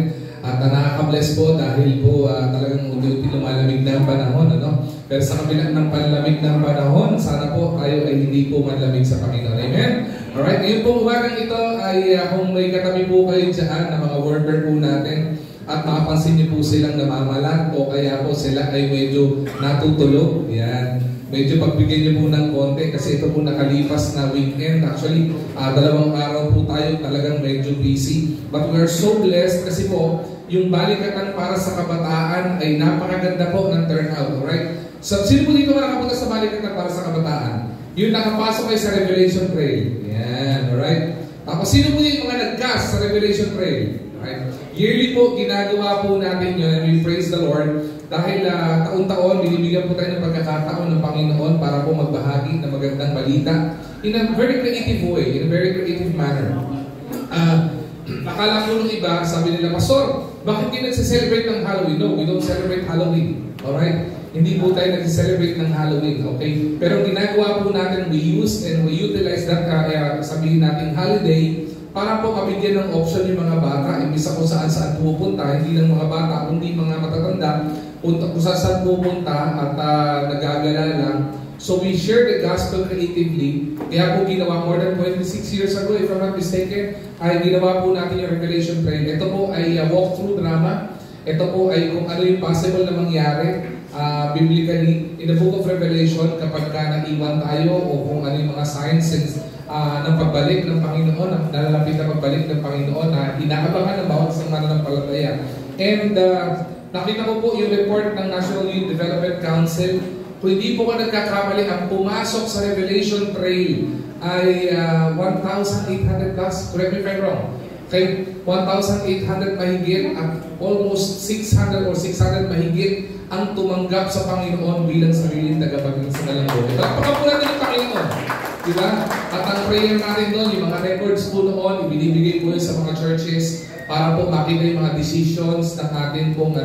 natin. At nakaka-bless po dahil po talagang unti-unti lumalamig na ang panahon. Ano? Pero sa kabila ng panlamig ng panahon, sana po tayo ay hindi po manlamig sa Panginoon. Amen? Alright, ngayon po umagang ito ay kung may katabi po kayo dyan na mga worker po natin at makapansin niyo po silang namamalat o kaya po sila ay medyo natutulog. Yan. Medyo pagbigyan niyo po ng konti kasi ito po nakalipas na weekend. Actually, 2 araw po tayo talagang medyo busy. But we are so blessed kasi po, yung balikatan para sa kabataan ay napakaganda po ng turnout. Alright? So, sino po dito nakapunta sa balikatan para sa kabataan? Yung nakapasok kayo sa Revelation Trail. Yan. Alright? Tapos, sino po yung mga nag-cast sa Revelation Trail? Alright? Yearly po, ginagawa po natin yun and we praise the Lord dahil taon-taon, binibigyan po tayo ng pagkakataon ng Panginoon para po magbahagi ng magandang balita in a very creative way, in a very creative manner. Akala ko nung iba, sabi nila, Pastor, bakit hindi nagse-celebrate ng Halloween? No, we don't celebrate Halloween. Alright? Hindi po tayo nagse-celebrate ng Halloween. Okay? Pero ginagawa po natin, we use and we utilize that, sabihin natin holiday, para po mabigyan ng option yung mga bata, imbisa kung saan pupunta, hindi lang mga bata, kundi mga matatanda, kung saan pupunta at nag-aalala lang. So we share the gospel creatively. Kaya po ginawa more than 26 years ago, if I'm not mistaken, ay ginawa po natin yung Revelation Trail. Ito po ay walkthrough drama. Ito po ay kung ano yung possible na mangyari biblically in the book of Revelation kapag naiwan tayo o kung ano yung mga signs ng pagbalik ng Panginoon, nalalapit na pagbalik ng Panginoon na inaabangan ng bawat isang mananampalataya. And nakita ko po yung report ng National Youth Development Council. Kung hindi po ka nagkakamali, ang pumasok sa Revelation Trail ay 1,800 plus. Correct me if I'm wrong. Okay, 1,800 mahigit at almost 600 or 600 mahigit ang tumanggap sa Panginoon bilang sariling tagapagligtas sa kalanggo. Ipagpaka po natin ang Panginoon. Diba? At ang prayer natin doon, yung mga records po noon, ibinibigay po yun sa mga churches para po makita yung mga decisions ng atin pong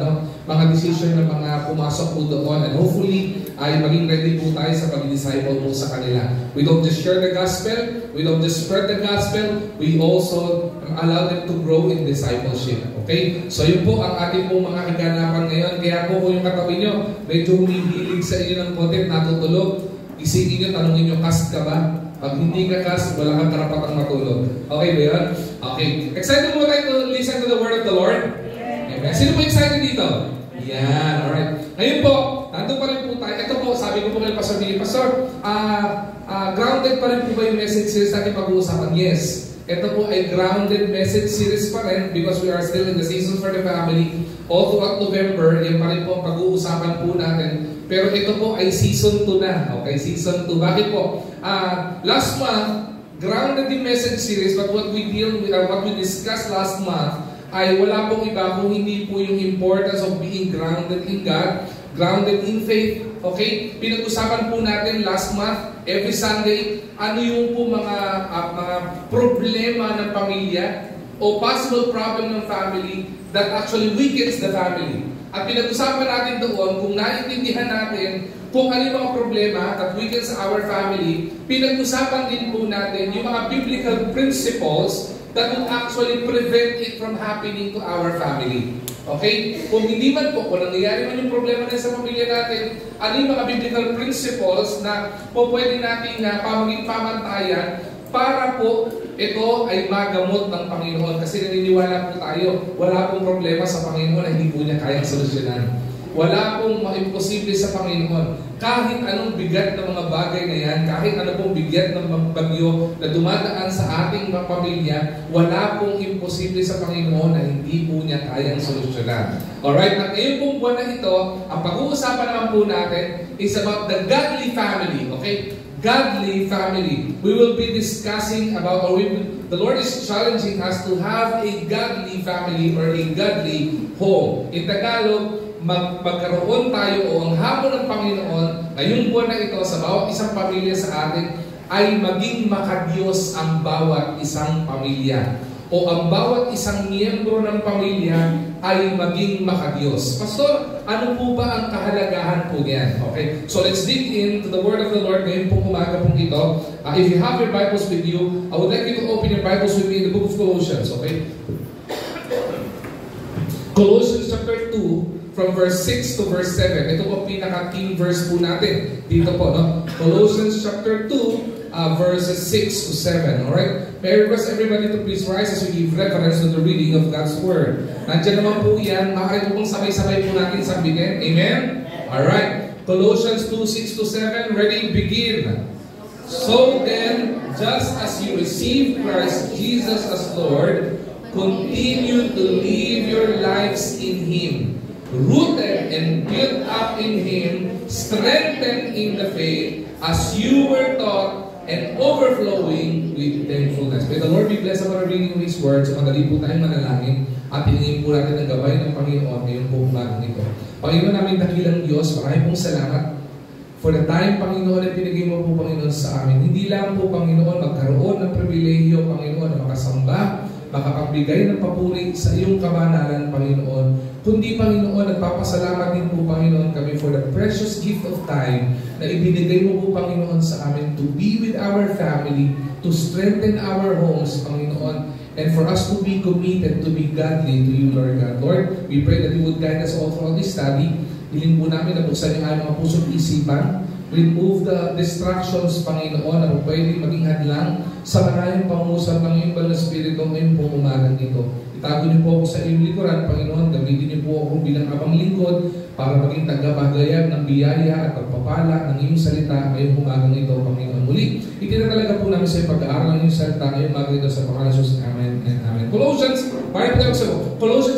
mga decision ng mga pumasok po doon. And hopefully, ay maging ready po tayo sa pag-disciple po sa kanila. We don't just share the gospel, we don't just spread the gospel, we also allow them to grow in discipleship. Okay? So yun po ang ating po mga kaganapan ngayon. Kaya po kung yung katabi nyo, medyo humihilig sa inyo ng content, natutulog, isipin nyo, tanongin nyo, cast ka ba? Pag hindi ka cast, wala kang karapatang matulog. Okay ba yun? Okay. Excited mo tayo to listen to the word of the Lord? Amen. Sino po excited dito? Yan. Alright. Ngayon po, nandun pa rin po tayo. Ito po, sabi ko po kay Pastor Billy, Pastor, grounded pa rin po ba yung message series natin pag-uusapan? Yes. Ito po ay grounded message series pa rin because we are still in the season for the family. All throughout November, yan pa rin po ang pag-uusapan po natin. Pero ito po ay season 2 na. Okay, season 2. Bakit po? Last month, grounded in message series, but what we discussed last month ay wala pong iba kung hindi po yung importance of being grounded in God, grounded in faith. Okay? Pinag-usapan po natin last month, every Sunday, ano yung po mga problema ng pamilya o possible problem ng family that actually weakens the family. At pinag-usapan natin doon, kung naiintindihan natin kung ano yung mga problema that weakens our family, pinag-usapan din po natin yung mga biblical principles that will actually prevent it from happening to our family. Okay? Kung hindi man po, kung nangyayari man yung problema na sa pamilya natin, ano yung mga biblical principles na po pwede natin maging pamantayan para po ito ay magamot ng Panginoon. Kasi naniniwala po tayo, wala pong problema sa Panginoon na hindi po niya kayang solusyonan. Wala pong imposible sa Panginoon. Kahit anong bigat ng mga bagay na yan, kahit ano pong bigat ng mga bagyo na dumadaan sa ating mga pamilya, wala pong imposible sa Panginoon na hindi po niya kayang solusyonan. Alright, at ngayon pong buwan na ito, ang pag-uusapan naman po natin is about the godly family. Okay? Godly family. We will be discussing about, the Lord is challenging us to have a godly family or a godly home. In Tagalog, magkaroon tayo o ang hamon ng Panginoon ngayong buwan na ito sa bawat isang pamilya sa atin ay maging makadiyos ang bawat isang pamilya o ang bawat isang miyembro ng pamilya ay maging makadiyos. Pastor, ano po ba ang kahalagahan po niyan? Okay, so let's dig into the word of the Lord ngayon pong umaga pong ito. If you have your Bibles with you, I would like you to open your Bibles with me in the book of Colossians. Okay? Colossians chapter 2, from verse 6 to verse 7. Ito po pinaka-key verse po natin. Dito po, no? Colossians chapter 2, verses 6 to 7. Alright? May I request everybody to please rise as we give reference to the reading of God's Word. Nandiyan naman po yan. Maaari po pong sabay-sabay po natin sabihin. Amen? Alright. Colossians 2, 6 to 7. Ready? Begin. So then, just as you receive Christ Jesus as Lord, continue to live your lives in Him, rooted and built up in Him, strengthened in the faith, as you were taught, and overflowing with thankfulness. May the Lord be blessed upon our reading of His words. Madali po tayong manalangin at hiningin po natin ang gabay ng Panginoon ngayong buong bagong ito. Panginoon namin dakilang Diyos, maraming pong salamat for the time, Panginoon, na pinigay mo po, Panginoon, sa amin. Hindi lang po, Panginoon, magkaroon ng pribilehyo, Panginoon, na makasamba, makapagbigay ng papuri sa iyong kabanalan, Panginoon. Kundi, Panginoon, nagpapasalamat din po, Panginoon, kami for the precious gift of time na ibinigay mo po, Panginoon, sa amin to be with our family, to strengthen our homes, Panginoon, and for us to be committed to be godly to you, Lord God. Lord, we pray that you would guide us all throughout this study. Hiling po namin na buksan yung aming mga puso't isipan. Remove the distractions, Panginoon, na pwede maging hadlang sa maraming pangusap ng iyong banal na Espiritu ngayong pong umagang ito. Itago niyo po ako sa iyong likuran, Panginoon. Gamitin niyo po ako bilang abang lingkod para maging tagapaglayag ng biyaya at pagpapala ng iyong salita ngayong umagang ito, Panginoon. Muli, itinatalaga po namin sa iyong pag-aaral ng iyong salita ngayong umagang ito sa pangalan ng Jesus. Amen and Amen. Colossians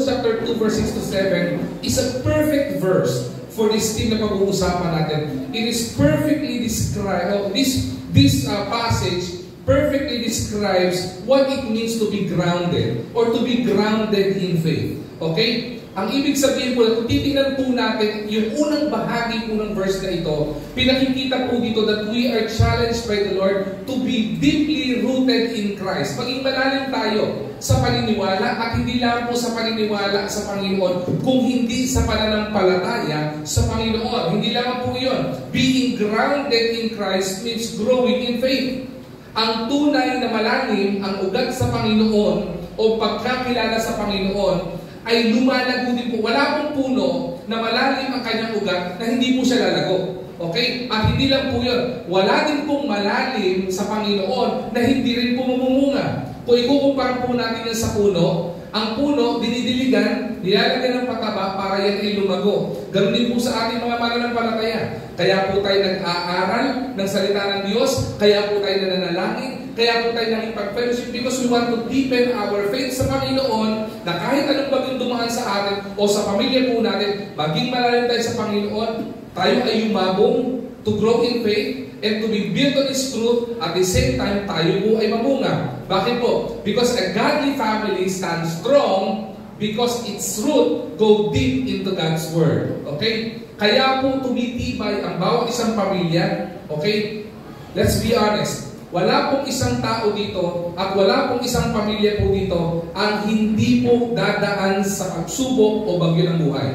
chapter 2 verse 6 to 7 is a perfect verse for this thing na pag-uusapan natin. It is perfectly described, this passage perfectly describes what it means to be grounded or to be grounded in faith. Okay? Ang ibig sabihin po, kung titingnan po natin yung unang bahagi po ng verse na ito, pinakikita po dito that we are challenged by the Lord to be deeply rooted in Christ. Maging malalim tayo sa paniniwala at hindi lang po sa paniniwala sa Panginoon, kung hindi sa pananampalataya sa Panginoon. Hindi lang po yun. Being grounded in Christ means growing in faith. Ang tunay na malalim, ang ugat sa Panginoon o pagkakilala sa Panginoon ay lumalago din po. Wala pong puno na malalim ang kanyang ugat na hindi po siya lalago. Okay? At hindi lang po yun. Wala din pong malalim sa Panginoon na hindi rin po mamumunga. Kung ikukumpara po natin yan sa puno, ang puno, dinidiligan, nilalagyan ng pataba para yan ay lumago. Ganun din po sa ating mga mananampalataya. Kaya po tayo nag-aaral ng salita ng Diyos, kaya po tayo nananalangin, kaya po tayo nakipag-fellowship because we want to deepen our faith sa Panginoon na kahit anong baging dumaan sa atin o sa pamilya po natin, maging malalim tayo sa Panginoon, tayo ay yumabong to grow in faith and to be built on His truth. At the same time, tayo po ay mamunga. Bakit po? Because a godly family stands strong because its root go deep into God's Word. Okay? Kaya po tumitibay ang bawat isang pamilya. Okay? Let's be honest. Wala pong isang tao dito at wala pong isang pamilya po dito ang hindi po dadaan sa pagsubok o bagyo ng buhay.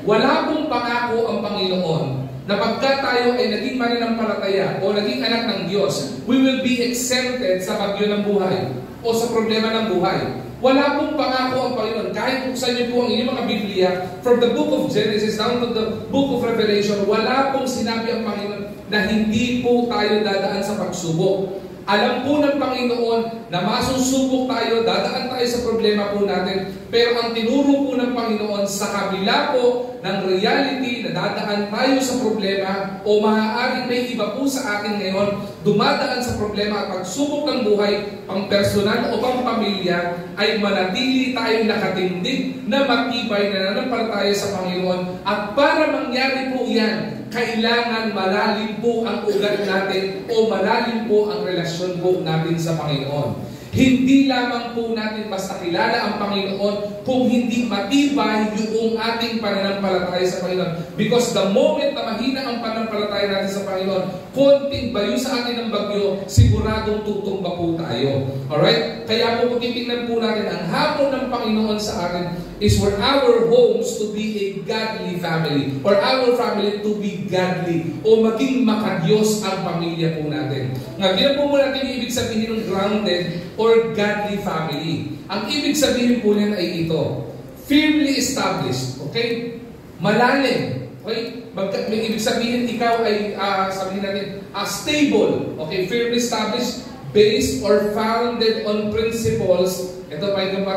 Wala pong pangako ang Panginoon na pagka tayo ay naging mananampalataya o naging anak ng Diyos, we will be exempted sa bagyo ng buhay o sa problema ng buhay. Wala pong pangako ang Panginoon. Kahit buksan niyo po ang inyong mga Biblia, from the book of Genesis down to the book of Revelation, wala pong sinabi ang Panginoon na hindi po tayo dadaan sa pagsubok. Alam po ng Panginoon na masusubok tayo, dadaan tayo sa problema po natin. Pero ang tinuro po ng Panginoon sa kabila po ng reality na dadaan tayo sa problema o maaaring may iba po sa atin ngayon, dumadaan sa problema at pagsubok ng buhay, pang personal o pang pamilya, ay manatili tayong nakatindig na matibay na nananampalataya sa Panginoon. At para mangyari po yan, kailangan malalim po ang ugat natin o malalim po ang relasyon po natin sa Panginoon. Hindi lamang po natin basta kilala ang Panginoon kung hindi matibay yung ating pananampalataya sa Panginoon. Because the moment na mahina ang pananampalataya natin sa Panginoon, konting bayo sa atin ng bagyo, siguradong tutumba po tayo. Alright? Kaya po kung titignan po natin, ang hamon ng Panginoon sa atin is for our homes to be a godly family or our family to be godly o maging makadiyos ang pamilya po natin. Ngayon po muna natin yung ibig sabihin ng grounded or godly family. Ang ibig sabihin po niyan ay ito. Firmly established. Okay? Malalim. Okay? May ibig sabihin, ikaw ay, sabihin natin, stable. Okay? Firmly established, based or founded on principles. Ito pa yung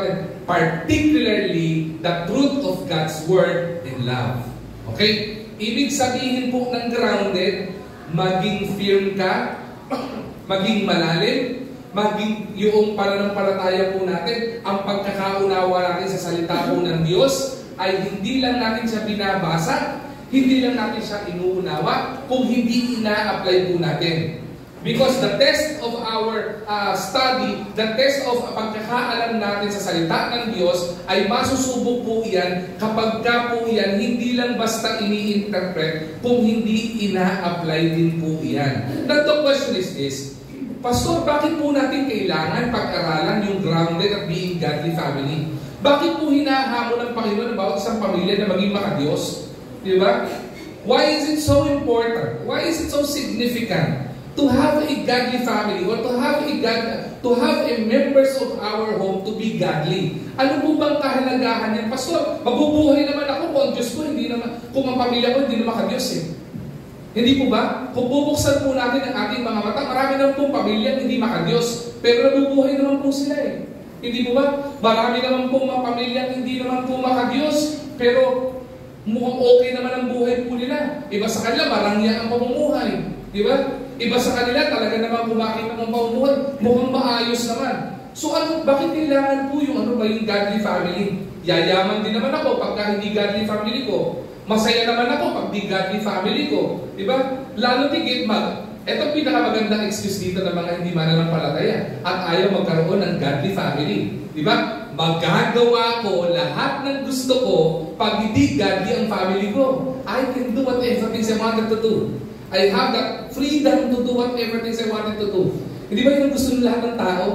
particularly the truth of God's Word in love. Okay? Ibig sabihin po ng grounded, maging firm ka, maging malalim, maging yung pananampalataya po natin, ang pagkakaunawa natin sa salita po ng Diyos, ay hindi lang natin siya binabasa, hindi lang natin siya inuunawa, kung hindi ina-apply po natin. Because the test of our study, the test of pagkakaalam natin sa salita ng Diyos, ay masusubok po yan kapag ka po yan hindi lang basta ini-interpret, kung hindi ina-apply din po yan. Now the question is this, Pastor, bakit po natin kailangan pag-aralan yung grounded at being godly family? Bakit po hinahamon ng Panginoon ng bawat isang pamilya na maging makadiyos? Di ba? Why is it so important? Why is it so significant to have a godly family or to have a members of our home to be godly? Ano po bang kahalagahan yan? Pastor, mabubuhay naman ako kung Diyos ko, hindi naman, kung ang pamilya ko hindi naman makadiyos eh. Hindi po ba? Kung bubuksan po natin ang ating mga mata, marami naman po pamilya hindi makadiyos, pero nabubuhay naman po sila eh. Hindi po ba? Marami naman po mga pamilya hindi naman po makadiyos, pero mukhang okay naman ang buhay po nila. Iba sa kanila, marangya ang pamumuhay. Di ba? Iba sa kanila, talaga naman kumakita ng pamumuhay. Mukhang maayos naman. So bakit kailangan po yung yung godly family? Yayaman din naman ako pagka hindi godly family ko. Masaya naman ako pag di godly family ko. Di ba? Lalo tigit ito pinakamagandang excuse dito ng mga hindi mananampalataya at ayaw magkaroon ng godly family. Di ba? Magagawa ko lahat ng gusto ko pag hindi godly ang family ko. I can do whatever things I wanted to do. I have that freedom to do whatever things I wanted to do. Hindi ba yung gusto ng lahat ng tao?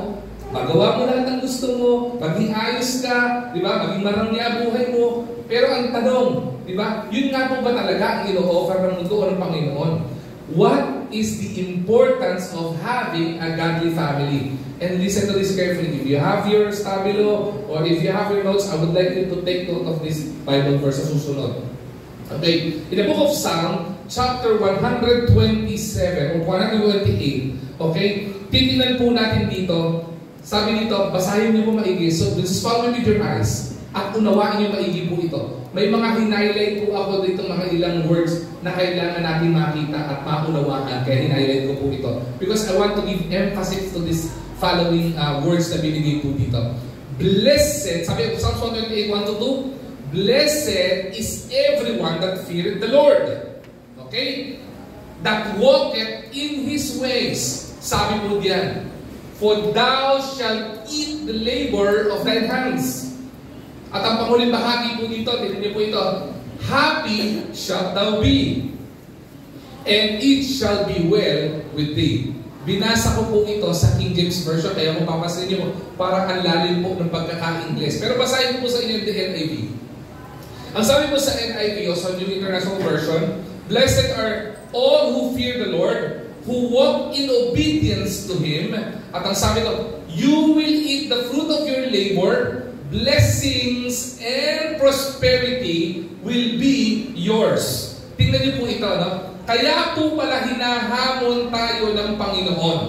Magawa mo lahat ng gusto mo, maging ayos ka, di ba? Maging marangya buhay mo. Pero ang tanong, di ba? Yun nga po ba talaga ang ino-offer ng mundo o ng Panginoon? What is the importance of having a godly family? And listen to this carefully. If you have your stabilo or if you have your notes, I would like you to take note of this Bible verse sa susunod. Okay, in the book of Psalm, chapter 127 or 128, okay, titingnan po natin dito, sabi dito, basahin niyo po maigi. So, this is follow with your eyes at unawain niyo maigi po ito. May mga hinighlight po ako dito, mga ilang words na kailangan natin makita at maunawaan. Kaya hinighlight ko po ito. Because I want to give emphasis to this following words na binigay po dito. Blessed, sabi ko, Psalm 128, 1-2, blessed is everyone that feareth the Lord. Okay? That walketh in His ways. Sabi po diyan, for thou shalt eat the labor of thine hands. At ang panghuling bahagi po dito, tignan niyo po ito, happy shalt thou be, and it shall be well with thee. Binasa ko po ito sa King James Version, kaya kung papasin niyo, parang ang lalim po ng pagkaka-Ingles. Pero basahin ko po sa inyo yung NIV. Ang sabi po sa NIV, o sa New International Version, blessed are all who fear the Lord, who walk in obedience to Him. At ang sabi ko, you will eat the fruit of your labor, blessings and prosperity will be yours. Tingnan niyo po ito, no? Kaya po pala hinahamon tayo ng Panginoon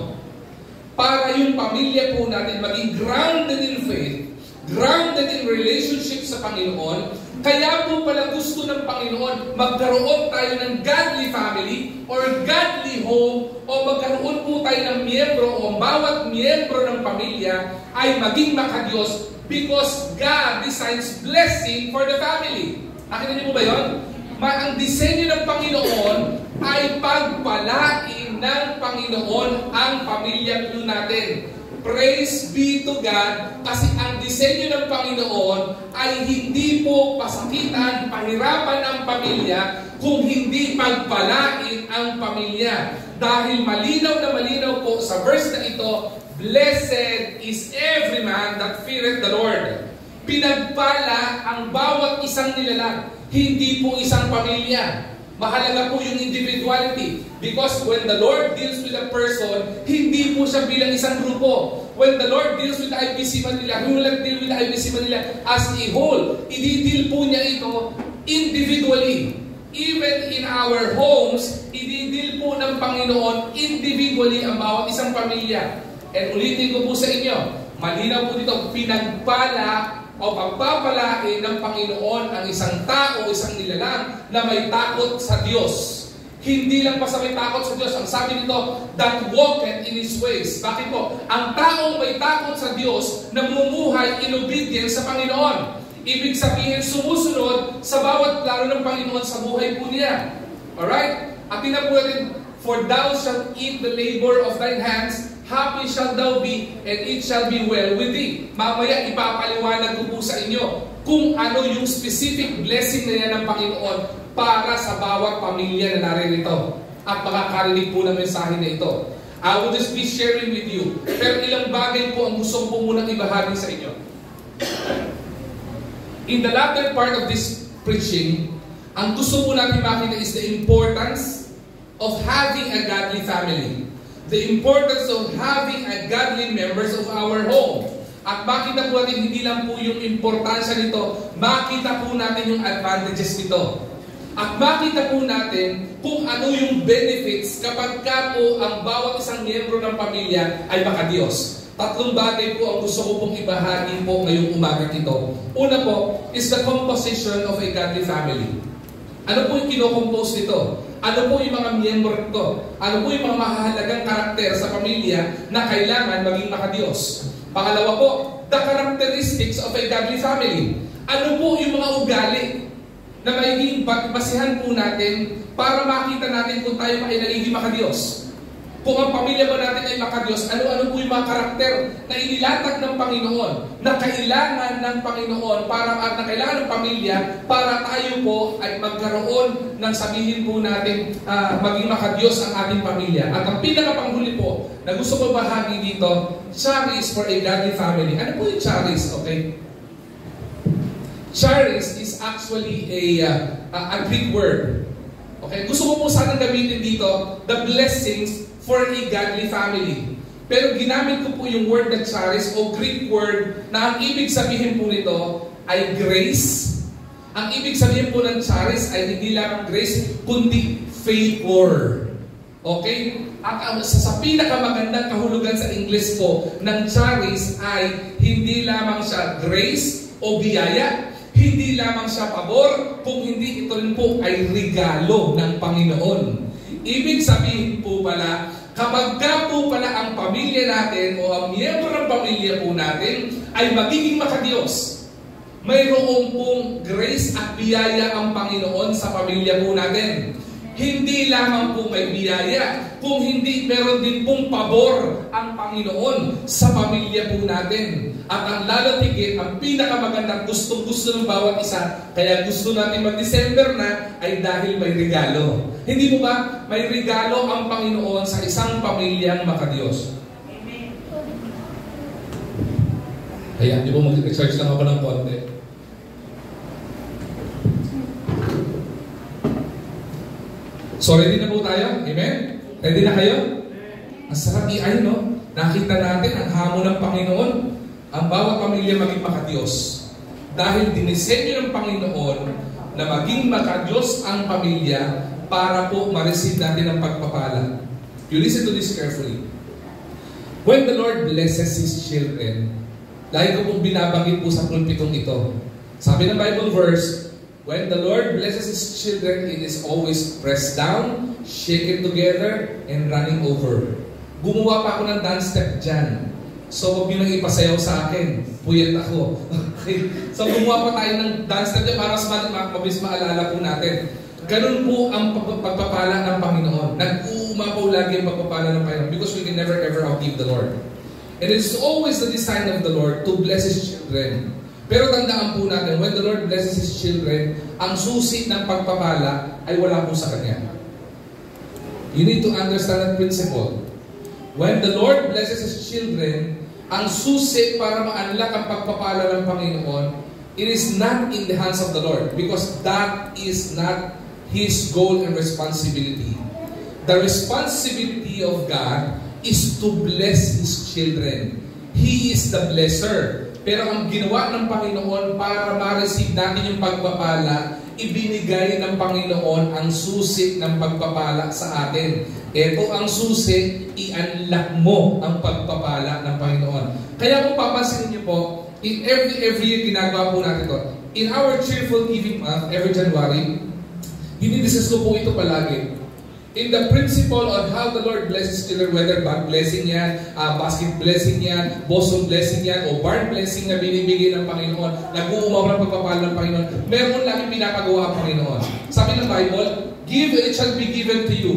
para yung pamilya po natin maging grounded in faith, grounded in relationship sa Panginoon. Kaya po pala gusto ng Panginoon magkaroon tayo ng godly family or godly home o magkaroon po tayo ng miyembro o bawat miyembro ng pamilya ay maging makadiyos because God designs blessing for the family. Nakita niyo po ba yun? Ang disenyo ng Panginoon ay pagpalain ng Panginoon ang pamilya po natin. Praise be to God, kasi ang disenyo ng Panginoon ay hindi po pasakitan, pahirapan ang pamilya, kung hindi pagpalain ang pamilya. Dahil malinaw na malinaw po sa verse na ito, blessed is every man that feareth the Lord. Pinagpala ang bawat isang nilalang, hindi po isang pamilya. Mahalaga po yung individuality. Because when the Lord deals with a person, hindi po siya bilang isang grupo. when the Lord deals with the IBC Manila, He will not deal with the IBC Manila as a whole. I-deal po niya ito individually. Even in our homes, i-deal po ng Panginoon individually ang bawat isang pamilya. And ulitin ko po sa inyo, malinaw po dito, pinagpala o pagpapalain ng Panginoon ang isang tao, isang nilalang na may takot sa Diyos. Hindi lang basta may takot sa Diyos. Ang sabi nito, that walketh in His ways. Bakit po? Ang taong may takot sa Diyos, namumuhay in obedience sa Panginoon. Ibig sabihin, sumusunod sa bawat plano ng Panginoon sa buhay po niya. Alright? At tingnan po natin, for thou shalt eat the labor of thine hands, happy shalt thou be, and it shall be well with thee. Mamaya ipapaliwanag ko po sa inyo kung ano yung specific blessing na yan ng Panginoon para sa bawat pamilya na naririto. At makakarinig po ng mensahe na ito. I will just be sharing with you. Pero ilang bagay po ang gusto ko munang ibahagi sa inyo. In the latter part of this preaching, ang gusto po natin makita is the importance of having a godly family. The importance of having a godly members of our home. At makita po natin, hindi lang po yung importansya nito, makita po natin yung advantages nito. At makita po natin kung ano yung benefits kapag ka po ang bawat isang miyembro ng pamilya ay makadiyos. Tatlong bagay po ang gusto ko pong ibahagi po ngayong umaga ito. Una po is the composition of a godly family. Ano po yung kinocompose nito? Ano po yung mga miyembro nito? Ano po yung mga mahalagang karakter sa pamilya na kailangan maging makadiyos? Pangalawa po, the characteristics of a godly family. Ano po yung mga ugali na magiging basihan po natin para makita natin kung tayo ay nagiging makadiyos? Kung ang pamilya ba natin ay makadiyos, ano-ano po yung mga karakter na inilatag ng Panginoon, na kailangan ng Panginoon, na kailangan ng pamilya para tayo po ay magkaroon ng sabihin po natin maging makadiyos ang ating pamilya. At ang pinakapanghuli po na gusto ko bahagi dito, charis for a godly family. Ano po yung charis? Okay? Charis is actually a Greek word. Okay? Gusto ko po sanang gamitin dito, the blessings for a godly family. Pero ginamit ko po yung word na charis o Greek word na ang ibig sabihin po nito ay grace. Ang ibig sabihin po ng charis ay hindi lang grace, kundi favor. Okay? At sa pinakamagandang kahulugan sa English po ng charis ay hindi lamang siya grace o biyaya, hindi lamang siya pabor, kung hindi ito rin po ay regalo ng Panginoon. Ibig sabihin po pala, kapag ka po pala ang pamilya natin o ang miyembro ng pamilya po natin ay magiging makadiyos, mayroong pong grace at biyaya ang Panginoon sa pamilya po natin. Hindi lamang po may biyaya, kung hindi meron din pong pabor ang Panginoon sa pamilya po natin. At ang lalo tigit, ang pinakamagandang gustong-gusto ng bawat isa, kaya gusto natin mag-December na, ay dahil may regalo. Hindi mo ba? May regalo ang Panginoon sa isang pamilyang makadiyos. Amen. Kaya, di ba mag-research lang ako ng konti. So, ready na po tayo? Amen? Ready na kayo? Ang sarap i-ay, no? Nakita natin ang hamon ng Panginoon, ang bawat pamilya maging makadiyos. Dahil dinisenyo ng Panginoon na maging makadiyos ang pamilya para po ma-receive natin ang pagpapala. You listen to this carefully. When the Lord blesses His children, lagi ko pong binabanggit po sa pulpitong ito. Sabi ng Bible verse, when the Lord blesses His children, it is always pressed down, shaken together, and running over. Gumawa pa ako ng dance step dyan. So, huwag nyo nang ipasayaw sa akin. Puyat ako. Okay? So, gumawa pa tayo ng dance step dyan para mabilis maalala po natin. Ganun po ang pagpapala ng Panginoon. Nag-uumapaw lagi ang pagpapala ng Panginoon because we can never ever outgive the Lord. And it's always the design of the Lord to bless His children. Pero tandaan po natin, when the Lord blesses His children, ang susi ng pagpapala ay wala po sa Kanya. You need to understand that principle. When the Lord blesses His children, ang susi para ma-unlock ang pagpapala ng Panginoon, it is not in the hands of the Lord because that is not His goal and responsibility. The responsibility of God is to bless His children. He is the blesser. Pero ang ginawa ng Panginoon para ma-receive natin yung pagpapala, ibinigay ng Panginoon ang susi ng pagpapala sa atin. Ito ang susi, i-unlock mo ang pagpapala ng Panginoon. Kaya kung papansinin niyo po, in every year ginagawa po natin ito. In our cheerful giving month, every January, dinidiscuss ko po ito palagi. In the principle on how the Lord blesses children, whether bag blessing yan, basket blessing yan, bosom blessing yan, o barn blessing na binibigay ng Panginoon, nag-uumaw ng pagpapala ng Panginoon, meron lagi pinapagawa ang Panginoon. Sabi ng Bible, give and it shall be given to you.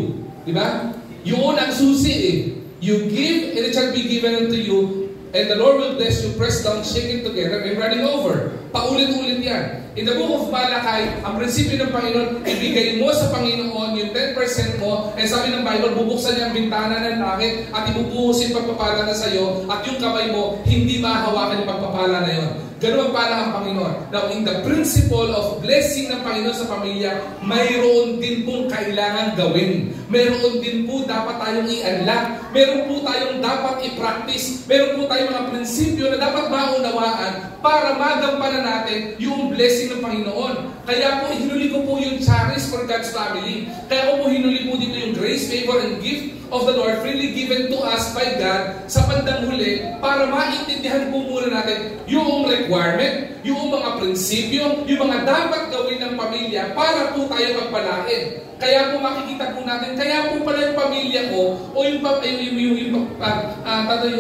Diba? Yun ang susi eh. You give and it shall be given unto you, and the Lord will bless you, pressed down, shaken together, and running over. Paulit-ulit yan. In the book of Malachi, ang prinsipyo ng Panginoon, ibigay mo sa Panginoon yung 10% mo, and sabi ng Bible, bubuksan niya ang bintana ng langit, at ibubuhusin pagpapala na sa iyo, at yung kamay mo, hindi mahawakan yung pagpapala na yon. Ganun ang pala ang Panginoon. Now, in the principle of blessing ng Panginoon sa pamilya, mayroon din pong kailangan gawin. Mayroon din po dapat tayong i-unlock. Mayroon po tayong dapat i-practice. Mayroon po tayong mga prinsipyo na dapat maunawaan para magampanan natin yung blessing ng Panginoon. Kaya po, hinuli ko po yung charis for God's family. Kaya ko po hinuli po dito yung grace, favor, and gift of the Lord freely given to us by God sa bandang huli para maintindihan po muna natin yung requirement, yung mga prinsipyo, yung mga dapat gawin ng pamilya para po tayo magpalain. Kaya po makikita po natin, kaya po pala yung pamilya ko o yung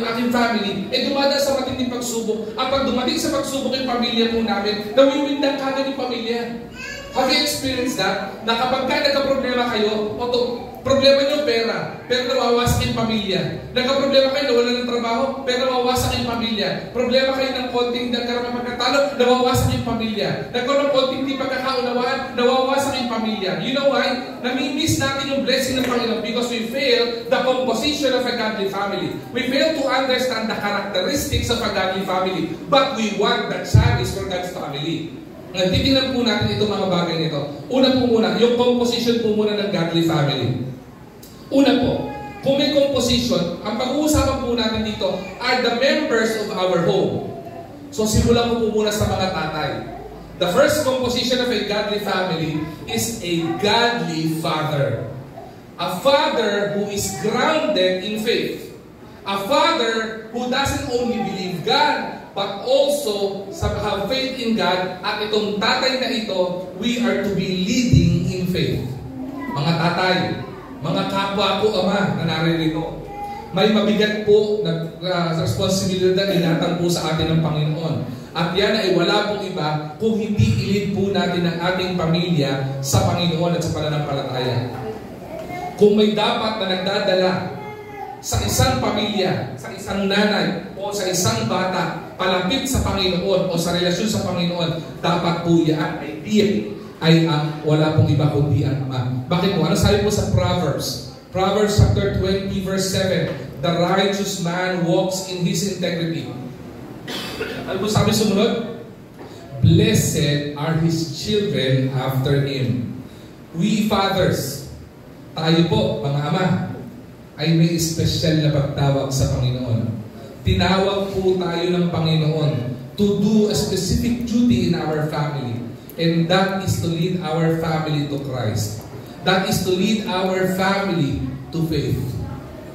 aking family, dumadaan sa matinding pagsubok. At pag dumating sa pagsubok yung pamilya po namin, nawiwindang kagad yung pamilya. Have you experienced that? Na kapag nagka-problema kayo, problema nyo pera, pero nawawasak yung pamilya. Nagka-problema kayo, nawala ng trabaho, pero nawawasak yung pamilya. Problema kayo ng konting nagkaroon ng pagkatalo, nawawasak yung pamilya. Nagkaroon ng konting di pagkakaunawaan, nawawasak yung pamilya. You know why? Nami-miss natin yung blessing ng Panginoon because we fail the composition of a godly family. We fail to understand the characteristics of a godly family. But we want the chance for God's family. Titingnan po natin itong mga bagay nito. Una po muna, yung composition po muna ng godly family. Una po, kung may composition, ang pag-uusapan po natin dito are the members of our home. So simulan ko po muna sa mga tatay. The first composition of a godly family is a godly father. A father who is grounded in faith. A father who doesn't only believe God, but also have faith in God. At itong tatay na ito, we are to be leading in faith. Mga tatay, mga kapwa ko ama na naririto, may mabigat po na responsibilidad inatang po sa atin ng Panginoon. At yan ay wala pong iba kung hindi ilid po natin ang ating pamilya sa Panginoon at sa pananampalataya. Kung may dapat na nagdadala sa isang pamilya, sa isang nanay, o sa isang bata, palapit sa Panginoon o sa relasyon sa Panginoon, dapat po yan ay wala pong iba kundi ang Ama. Bakit po? Ano sabi po sa Proverbs? Proverbs chapter 20 verse 7, the righteous man walks in his integrity. Ano po sabi sumunod? Blessed are his children after him. We fathers, tayo po, mga ama, ay may espesyal na pagtawag sa Panginoon. Tinawag po tayo ng Panginoon to do a specific duty in our family. And that is to lead our family to Christ. That is to lead our family to faith.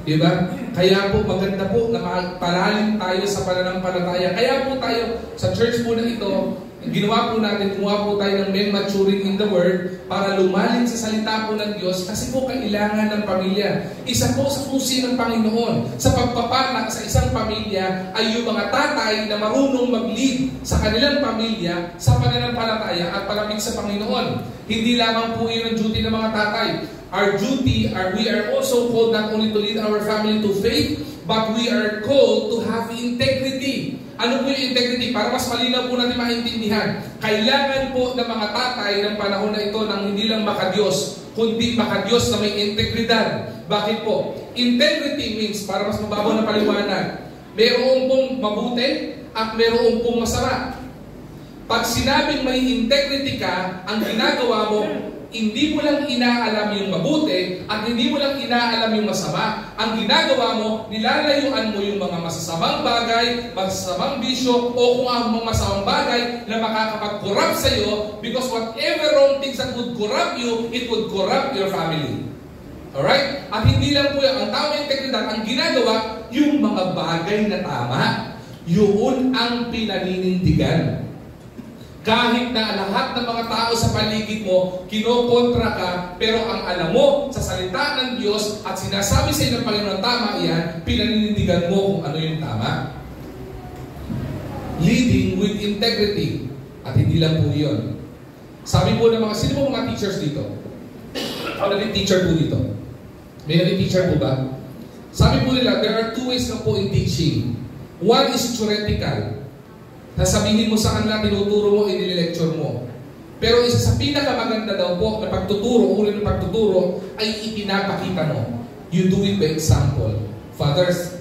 Diba? Kaya po maganda po na palalim tayo sa pananampalataya. Kaya po tayo sa church po na ito, ginawa po natin, kumuha po tayo ng men maturing in the Word para lumalim sa salita po ng Diyos kasi po kailangan ng pamilya. Isa po sa pusi ng Panginoon sa pagpapala sa isang pamilya ay yung mga tatay na marunong mag-lead sa kanilang pamilya sa pananampalataya at palapit sa Panginoon. Hindi lamang po yun ang duty ng mga tatay. Our duty, we are also called not only to lead our family to faith, but we are called to have integrity. Ano po yung integrity? Para mas malinaw po natin maintindihan. Kailangan po ng mga tatay ng panahon na ito ng hindi lang makadiyos, kundi makadiyos na may integridad. Bakit po? Integrity means, para mas mababaw na paliwanag, mayroon pong mabuti at mayroon pong masama. Pag sinabing may integrity ka, ang ginagawa mo, hindi mo lang inaalam yung mabuti at hindi mo lang inaalam yung masama. Ang ginagawa mo, nilalayuan mo yung mga masasamang bagay, masasamang bisyo, o kung ang mga masasamang bagay na makakapag-corrupt sa iyo, because whatever wrong things that would corrupt you, it would corrupt your family. Alright? At hindi lang po yan. Ang tamang integridad, ang ginagawa, yung mga bagay na tama, yun ang pinaninindigan. Kahit na lahat ng mga tao sa paligid mo, kinokontra ka, pero ang alam mo sa salita ng Diyos at sinasabi sa iyo ng Panginoon, tama yan, pinaninindigan mo kung ano yung tama. Leading with integrity. At hindi lang po yun. Sabi po ng mga, sino po mga teachers dito? Ako naging teacher po dito. May naging teacher po ba? Sabi po nila, there are two ways na po in teaching. One is theoretical. Nasabihin mo sa kanila, tinuturo mo, inilecture mo. Pero isa sa pinakamaganda daw po na pagtuturo, uri ng pagtuturo, ay ipinapakita mo. You do it by example. Fathers,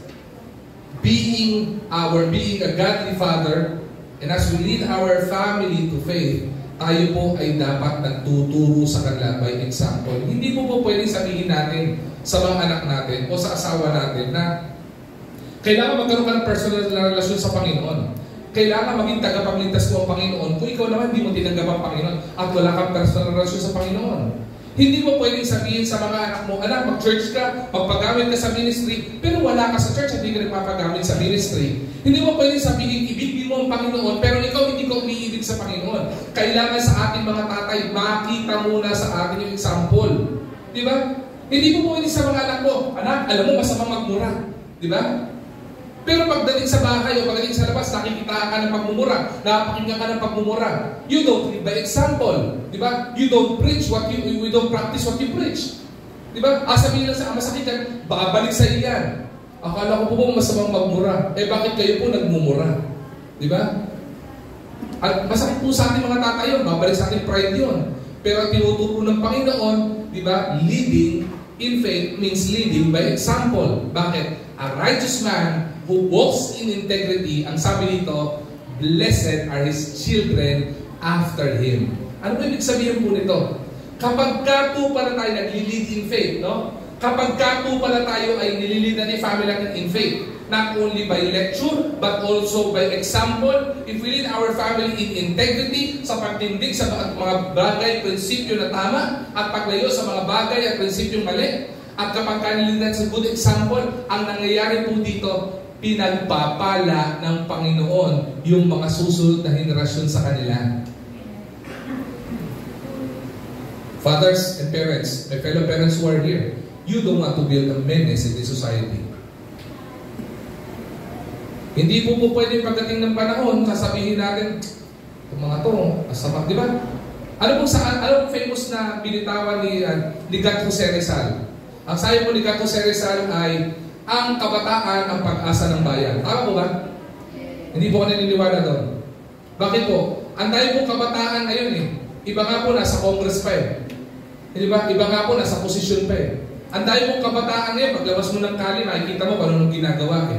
being a godly father, and as we lead our family to faith, tayo po ay dapat nagtuturo sa kanila by example. Hindi po pwedeng sabihin natin sa mga anak natin o sa asawa natin na kailangan magkaroon ka ng personal na relasyon sa Panginoon. Kailangan maging tagapagligtas mo ang Panginoon kung ikaw naman hindi mo tinanggap ang Panginoon at wala kang personal relasyon sa Panginoon. Hindi mo pwedeng sabihin sa mga anak mo, anak, mag-church ka, magpagamit ka sa ministry, pero wala ka sa church at hindi ka nagpapagamit sa ministry. Hindi mo pwedeng sabihin, ibigin mo ang Panginoon, pero ikaw hindi ka umiibig sa Panginoon. Kailangan sa ating mga tatay, makita muna sa atin yung example. Di ba? Hindi mo pwedeng sa mga anak mo, anak, alam mo, masamang magmura. Di ba? Pero pagdating sa bahay o pagdating sa labas, nakikita ka ng pagmumura, napakinggan ka ng pagmumura. You don't live by example. Di ba? You don't preach what you don't practice what you preach. Di ba? Sabihin lang sa masakit yan, baka balik sa iyan. Akala ko po masamang magmura. Bakit kayo po nagmumura? Di ba? At masakit po sa ating mga tatay yun, babalik sa ating pride yun. Pero tinuturo ng Panginoon, di ba? Leading in faith means leading by example. Bakit? A righteous man who walks in integrity, ang sabi dito, blessed are his children after him. Ano ba ibig sabihin po nito? Kapag ka po pala tayo nag-lead in faith, no? Kapag ka po pala tayo ay nililid na ni family natin in faith, not only by lecture, but also by example, if we lead our family in integrity, sa pagtindig sa mga bagay, prinsipyo na tama, at paglayo sa mga bagay at prinsipyo mali, at kapag kanilinan sa good example, ang nangyayari po dito, pinagpapala ng Panginoon yung mga susunod na henerasyon sa kanila. Fathers and parents, my fellow parents who are here, you don't want to build a menace in this society. Hindi po pwede pagdating ng panahon, sasabihin natin, itong mga to, asama, di ba? Ano pong famous na binitawan ni Ligat Jose Rizal? Ang sabi po ni Ligat Jose Rizal ay, ang kabataan ang pag-asa ng bayan. Tama po ba? Hindi po ako naniniwala doon. Bakit po? Ang tayo po kabataan ngayon iba nga po nasa Congress pa Di ba? Iba nga po nasa posisyon pa Ang tayo po kabataan ngayon, paglabas mo ng kali, makikita mo kung anong ginagawa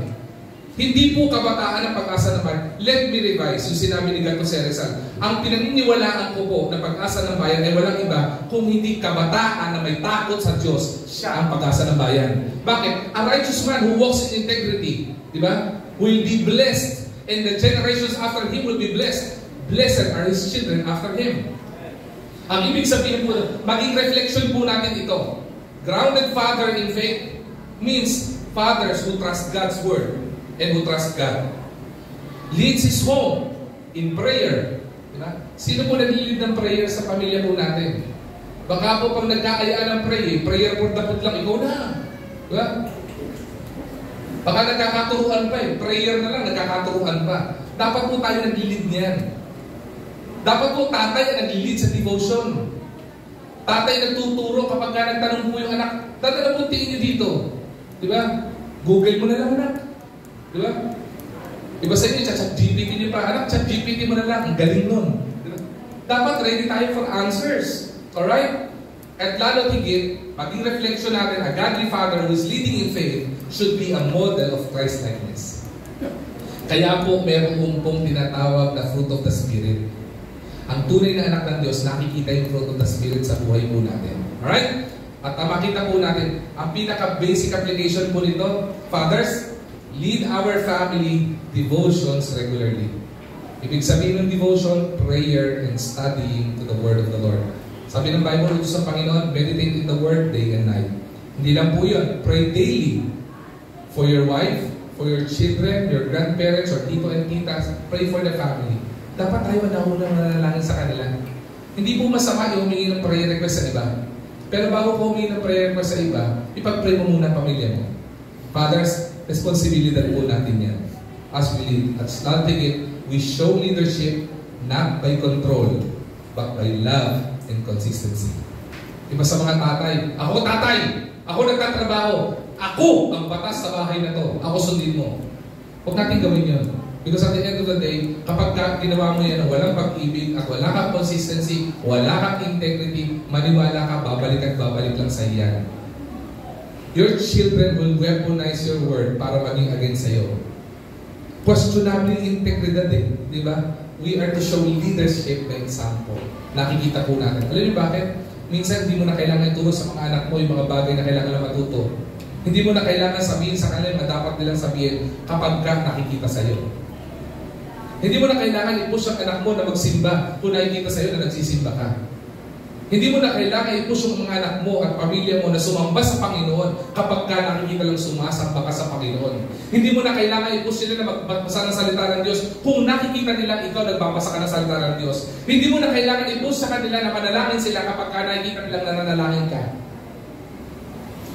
Hindi po kabataan ang pag-asa ng bayan. Let me revise yung sinabi ni Gato Rizal. Ang pinaniniwalaan ko po na pag-asa ng bayan ay walang iba kung hindi kabataan na may takot sa Diyos. Siya ang pag-asa ng bayan. Bakit? A righteous man who walks in integrity, di ba? Will be blessed. And the generations after him will be blessed. Blessed are his children after him. Ang ibig sabihin po, maging reflection po natin ito. Grounded father in faith means fathers who trust God's word and who trust God. Leads his home in prayer. Diba? Sino po nag-lead ng prayer sa pamilya po natin? Baka po pag nagkakayaan ng prayer for the food lang, ikaw na. Diba? Baka nagkakaturuan pa prayer na lang, nagkakaturuan pa. Dapat po tayo nag-lead niyan. Dapat po tatay ang nag-lead sa devotion. Tatay nagtuturo kapag nagtanong po yung anak, tatay po tingin niyo dito. Diba? Google mo na lang anak. Diba? Iba sa inyo, chat-GPT niyo pa. Anak, chat-GPT mo na lang. Ang galing nun. Diba? Dapat ready tayo for answers. Alright? At lalo higit, maging reflection natin, a godly father who is leading in faith should be a model of Christ-likeness. Kaya po meron pong tinatawag na fruit of the Spirit. Ang tunay na anak ng Diyos, nakikita yung fruit of the Spirit sa buhay po natin. Alright? At makita po natin, ang pinaka-basic application po nito, fathers, lead our family devotions regularly. Ibig sabihin ng devotion, prayer, and studying to the Word of the Lord. Sabi ng Bible, ito sa Panginoon, meditate in the Word day and night. Hindi lang po yun, pray daily for your wife, for your children, your grandparents, or tito and titas. Pray for the family. Dapat tayo naunang nanalangin sa kanila. Hindi po masama yung humingi ng prayer request sa iba. Pero bago po humingi ng prayer request sa iba, ipag-pray mo muna ang pamilya mo. Fathers, responsibilidad po natin yan. As we lead, at starting it, we show leadership not by control, but by love and consistency. Iba sa mga tatay, ako nagtatrabaho, ako ang batas sa bahay na to, ako sundin mo. Huwag natin gawin yun. Because at the end of the day, kapag ginawa mo yan na walang pag-ibig at wala kang consistency, wala kang integrity, maniwala ka, babalik at babalik lang sa iyan. Your children will weaponize your word para maging against sa'yo. Questionable integridad di ba? We are to show leadership by example. Nakikita po natin. Alam niyo bakit? Minsan hindi mo na kailangan ituro sa mga anak mo yung mga bagay na kailangan na matuto. Hindi mo na kailangan sabihin sa kanila yung dapat nilang sabihin kapag ka nakikita sa'yo. Hindi mo na kailangan i-push ang anak mo na magsimba kung nakikita sa'yo na nagsisimba ka. Hindi mo na kailangan i-push ang mga anak mo at pamilya mo na sumamba sa Panginoon kapag ka nakikita lang sumasamba ka sa Panginoon. Hindi mo na kailangan i-push sila na magbasa ng salita ng Diyos kung nakikita nila ikaw nagbabasa ka ng salita ng Diyos. Hindi mo na kailangan i-push sa kanila na manalangin sila kapag ka nakikita nilang nananalangin ka.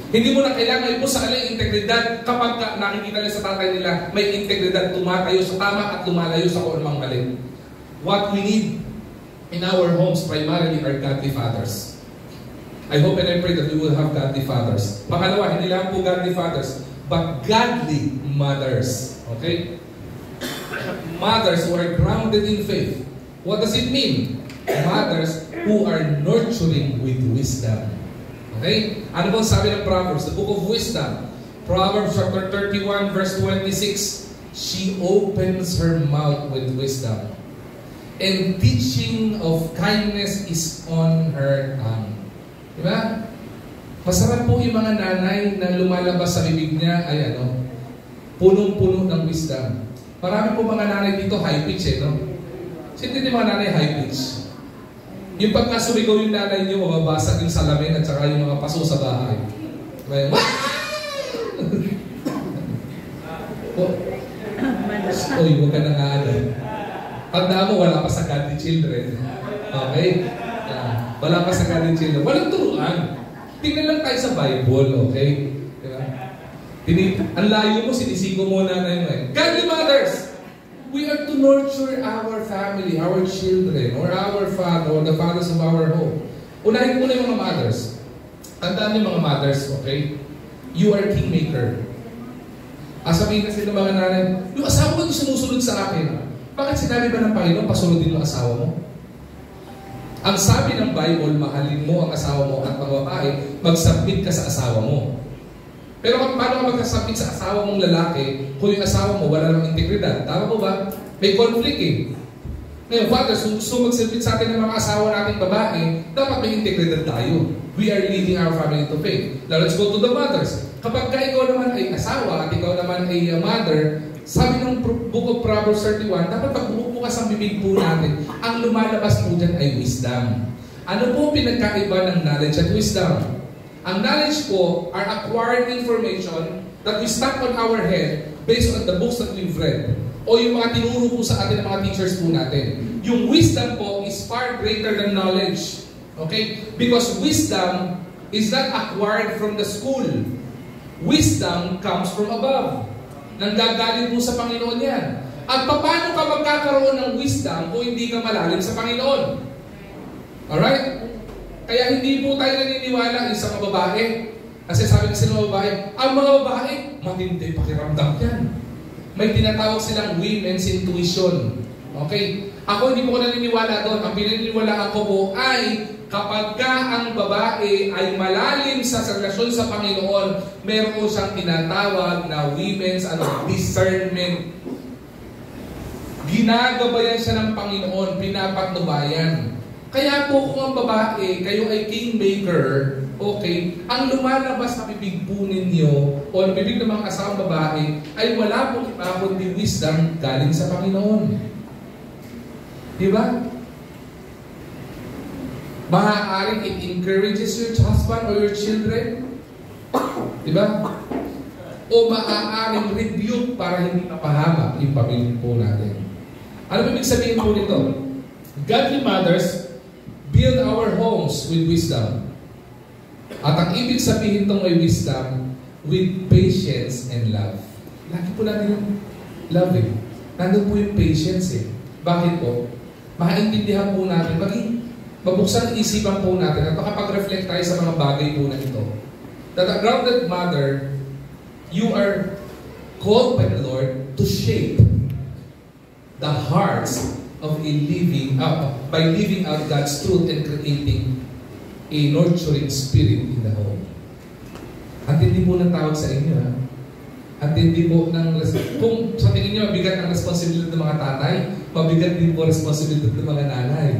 Hindi mo na kailangan i-push sa kanila yung integridad kapag ka nakikita nila sa tatay nila may integridad, tumatayo sa tama at lumalayo sa kung anumang mali. What we need in our homes primarily are godly fathers. I hope and I pray that we will have godly fathers. Pangalawa, hindi lang po godly fathers, but godly mothers. Okay? Mothers who are grounded in faith. What does it mean? Mothers who are nurturing with wisdom. Okay? Ano bang sabi ng Proverbs? The book of wisdom. Proverbs chapter 31 verse 26. She opens her mouth with wisdom, and teaching of kindness is on her tongue. Diba? Masarap po yung mga nanay na lumalabas sa bibig niya ay punong-puno ng wisdom. Marami po mga nanay dito high pitch no? Sino din mga nanay high pitch? Yung pagka sumigaw yung nanay niyo, mababasag yung salamin at saka yung mga paso sa bahay. Diba? Uy, huwag ka na nga Tandaan mo, wala pa sa godly children. Okay? Wala pa sa godly children. Walang turuan. Tingnan lang tayo sa Bible, okay? Diba? Ang layo mo, sinisigo mo na ngayon. Godly mothers! We are to nurture our family, our children, or our father, or the fathers of our home. Unahin muna yung mga mothers. Tandaan yung mga mothers, okay? You are kingmaker. Sabihin kasi ng mga nanay, yung asawa ko yung sumusunod sa akin. Bakit sinabi ba ng Panginoon, pasunodin mo asawa mo? Ang sabi ng Bible, mahalin mo ang asawa mo at mga babae, mag-submit ka sa asawa mo. Pero paano ka mag-submit sa asawa mong lalaki kung yung asawa mo wala namang integridad? Tama po ba? May conflict Ngayon, fathers, kung gusto mag-submit sa atin ng mga asawa nating babae, dapat may integridad tayo. We are leading our family to faith. Now, let's go to the mothers. Kapag ikaw naman ay asawa at ikaw naman ay mother, sabi ng book of Proverbs 31, dapat pagbubukas ang bibig po natin. Ang lumalabas po dyan ay wisdom. Ano po pinagkaiba ng knowledge at wisdom? Ang knowledge po are acquired information that we stuck on our head based on the books that we've read. O yung mga tinuro po sa atin ng mga teachers po natin. Yung wisdom po is far greater than knowledge. Okay? Because wisdom is not acquired from the school. Wisdom comes from above. Nanggagaling po sa Panginoon yan. At paano ka magkakaroon ng wisdom kung hindi ka malalim sa Panginoon? Alright? Kaya hindi po tayo naniniwala sa mga babae. Kasi sabi kasi ng mga babae, ang mga babae, matindi pakiramdam yan. May tinatawag silang women's intuition. Okay? Ako hindi po ko naniniwala doon. Ang pinaniniwalaan ko po ay kapag ka ang babae ay malalim sa relasyon sa Panginoon, meron siyang tinatawag na women's discernment. Ginagabayan siya ng Panginoon, pinapatnubayan. Kaya po kung ang babae, kayo ay kingmaker, okay, ang lumalabas na bibig po ninyo o ang bibig ng mga asawang babae ay wala pong iba kundi wisdom galing sa Panginoon. Diba? Maaaring it encourages your husband or your children. Diba? O maaaring rebuke para hindi mapahama yung pamilya po natin. Ano ibig sabihin po nito? Godly mothers build our homes with wisdom. At ang ibig sabihin itong may wisdom, with patience and love. Lagi po natin yung love eh. Nandun po yung patience eh. Bakit po? Makaintindihan po natin, mabuksan ang isipan po natin at makapag-reflect tayo sa mga bagay po na ito. That a grounded mother, you are called by the Lord to shape the hearts of by living out God's truth and creating a nurturing spirit in the home. At hindi po ng tawag sa inyo, ha? At hindi po kung sa tingin nyo mabigat ang responsibilidad ng mga tatay, mabigat din po responsibilidad ng mga nanay.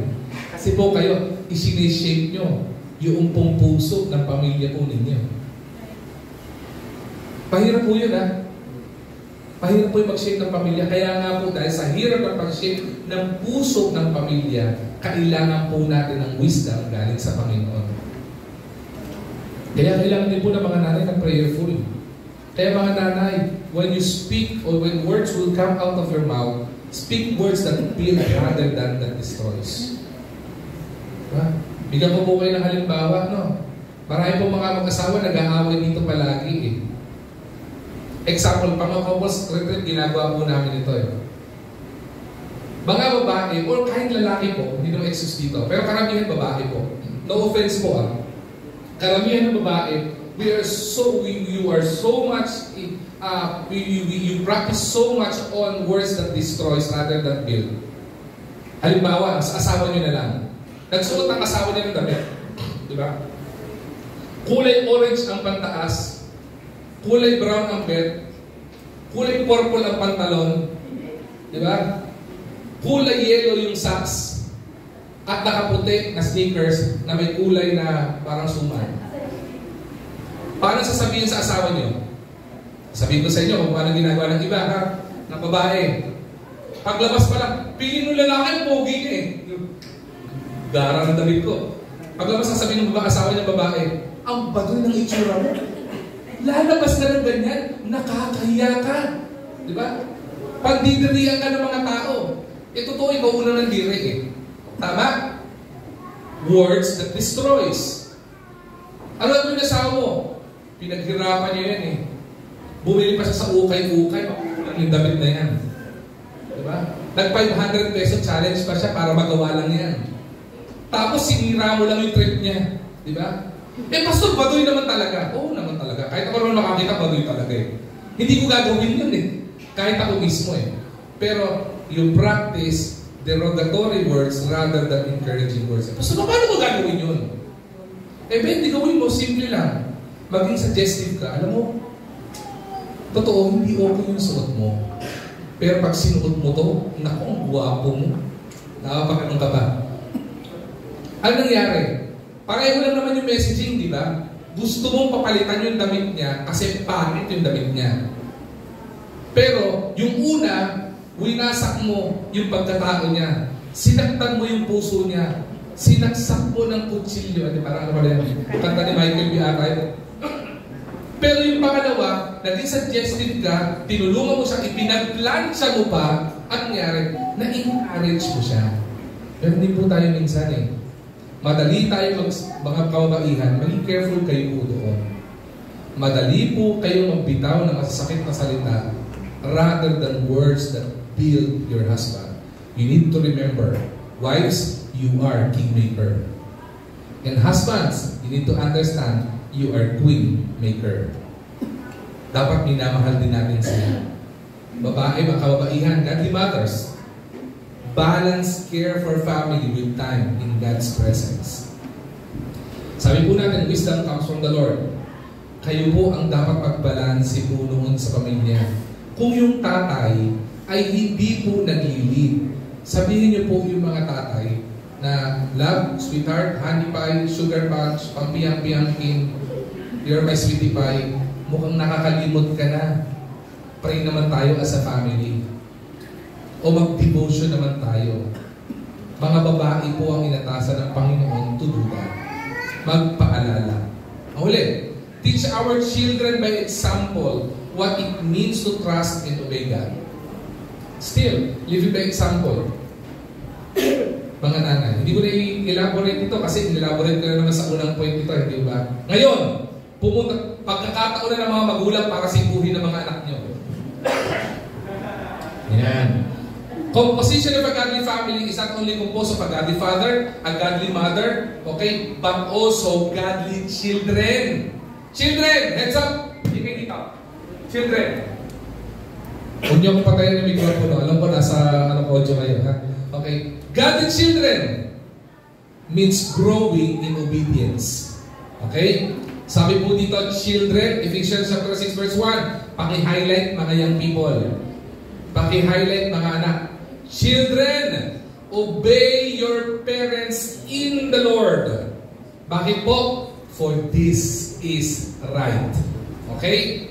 Kasi po kayo, isineshape nyo yung pong puso ng pamilya po ninyo. Pahirap po yun, ha? Pahirap po yung mag-shape ng pamilya. Kaya nga po dahil sa hirap ng pag-shape ng puso ng pamilya, kailangan po natin ng wisdom galing sa Panginoon. Kaya kailangan din po ng mga nanay ng prayerful. Kaya mga nanay, when you speak or when words will come out of your mouth, speak words that build rather than that destroys. Diba? Bigyan ko po kayo ng halimbawa, no? Marami po mga mag-asawa nag-aaway dito palagi eh. Example, pang mga couples retreat, ginagawa po namin ito eh. Mga babae, or kahit lalaki po, hindi naman excuse dito, pero karamihan babae po. No offense po ah. Karamihan ng babae, you are so much, you practice so much on words that destroys rather than build. Halimbawa, sa asawa nyo na lang. Nagsuot ang asawa niya ng damit. Diba? Kulay orange ang pantaas, kulay brown ang belt, kulay purple ang pantalon, diba? Kulay yellow yung socks, at nakaputi na sneakers na may kulay na parang suman. Paano sasabihin sa asawa niyo? Sabihin ko sa inyo kung paano ginagawa ng iba, ha? Ng babae. Paglabas pa lang, pili ng lalaki, pogi niya eh. Gara ng damit ko. Paglabas sasabihin ng asawa niya babae, ang baduy ng itsura mo. Lalabas ka ng ganyan, nakakahiya ka. Di ba? Pagdidirihan ka ng mga tao. Totoo, ikaw una ng diri eh. Tama? Words that destroys. Ano ang pinasawa mo? Pinaghirapan niya yan eh. Bumili pa siya sa ukay-ukay, makukulang yung damit na yan. Diba? Nag-500 peso challenge pa siya para magawa lang yan. Tapos sinira mo lang yung trip niya. Diba? Eh, pastor, baduy naman talaga. Oo naman talaga. Kahit ako naman makakita, baduy talaga eh. Hindi ko gagawin yun eh. Kahit ako mismo eh. Pero, you practice derogatory words rather than encouraging words. Pastor, paano ko gagawin yun? Eh, hindi gawin mo, simple lang. Maging suggestive ka. Alam mo, totoo, hindi okay yung suot mo. Pero pag sinuot mo to, naku, ang guwapo mo. Nakapakanon ka ba? Ano nangyari? Pareho lang naman yung messaging, di ba? Gusto mong papalitan yung damit niya kasi pangit yung damit niya. Pero, yung una, winasak mo yung pagkatao niya. Sinaktan mo yung puso niya. Sinaksak mo ng kutsilyo. Parang ano ba yan? Kanta ni Michael B. Array. Pero yung pangalawa, naging suggestive ka, tinulungan mo siya, ipinagplansya mo pa, at nangyari, na-encourage mo siya. Pero hindi po tayo minsan eh. Madali tayo mga kababaihan, maging careful kayo po doon. Madali po kayo magbitaw ng masasakit na salita rather than words that build your husband. You need to remember, wives, you are kingmaker. And husbands, you need to understand, you are queen maker. Dapat minamahal din natin sila. Babae, mga kababaihan, godly mothers, balance care for family with time in God's presence. Sabi po natin, wisdom comes from the Lord. Kayo po ang dapat pagbalanse po noon sa pamilya. Kung yung tatay ay hindi po nag-lead. Sabihin niyo po yung mga tatay na, love, sweetheart, honey pie, sugar punch, pampiyang-piyangkin, you're my sweetie pie, mukhang nakakalimot ka na. Pray naman tayo as a family. O mag-devotion naman tayo. Mga babae po ang inatasan ng Panginoon to do that. Magpaalala. Ang huli, teach our children by example what it means to trust and obey God. Still, live by example. Mga nanay, hindi ko na i-elaborate ito kasi i-elaborate ko na naman sa unang point ito, hindi ba? Ngayon, pagkakataon na ng mga magulang para sikuhin ng mga anak nyo. Yan. Composition of a godly family is not only composed of a godly father, a godly mother, okay, but also godly children. Children, heads up! Hindi kayo dito. Children. Huwag niyo akong patayin ng mikropono. Alam ko, nasa audio kayo, ha? Okay. Godly children means growing in obedience. Okay? Sabi po dito, children, Ephesians chapter 6 verse 1, paki-highlight mga young people. Paki-highlight mga anak. Children, obey your parents in the Lord. Bakit po? For this is right. Okay?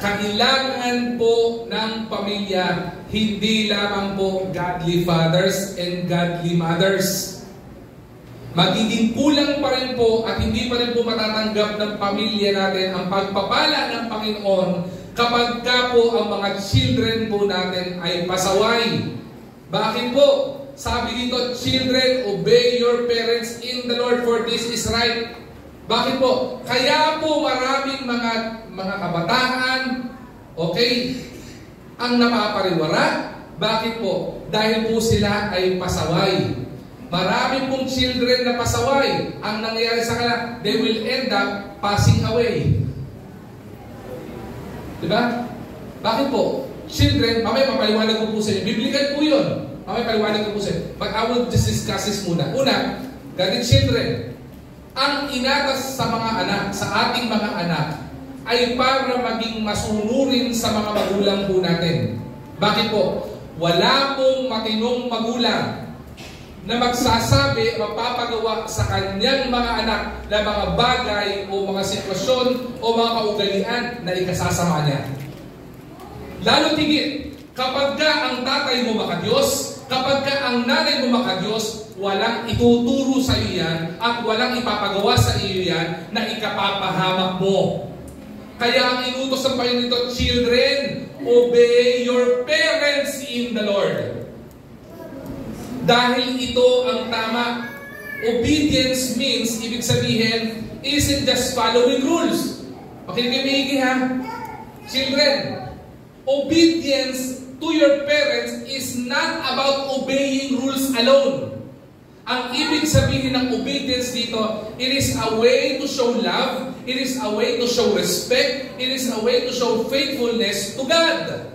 Kailangan po ng pamilya, hindi lamang po godly fathers and godly mothers. Magiging kulang pa rin po at hindi pa rin po matatanggap ng pamilya natin ang pagpapala ng Panginoon kapag ka po ang mga children po natin ay pasaway. Bakit po? Sabi dito, children, obey your parents in the Lord, for this is right. Bakit po? Kaya po maraming mga kabataan, okay, ang napapariwara. Bakit po? Dahil po sila ay pasaway. Marami pong children na pasaway. Ang nangyayari sa kanila, they will end up passing away. Diba? Bakit po? Children, mamaya papaliwanag ko po sa inyo. Biblical po yun. Mamaya paliwanag ko po sa inyo. But I will just discuss this muna. Una, godly children. Ang inatas sa mga anak, sa ating mga anak, ay para maging masunurin sa mga magulang po natin. Bakit po? Wala pong matinong magulang na magsasabi, mapapagawa sa kanyang mga anak na mga bagay o mga sitwasyon o mga kaugalian na ikasasama niya. Lalo tigit, kapag ka ang tatay mo makadiyos, kapag ka ang nanay mo makadiyos, walang ituturo sa iyo yan at walang ipapagawa sa iyo yan na ikapapahamak mo. Kaya ang inutos ng Panginoon nito, children, obey your parents in the Lord. Dahil ito ang tama. Obedience means, ibig sabihin, isn't just following rules. Okay, kayo ha? Children, obedience to your parents is not about obeying rules alone. Ang ibig sabihin ng obedience dito, it is a way to show love, it is a way to show respect, it is a way to show faithfulness to God.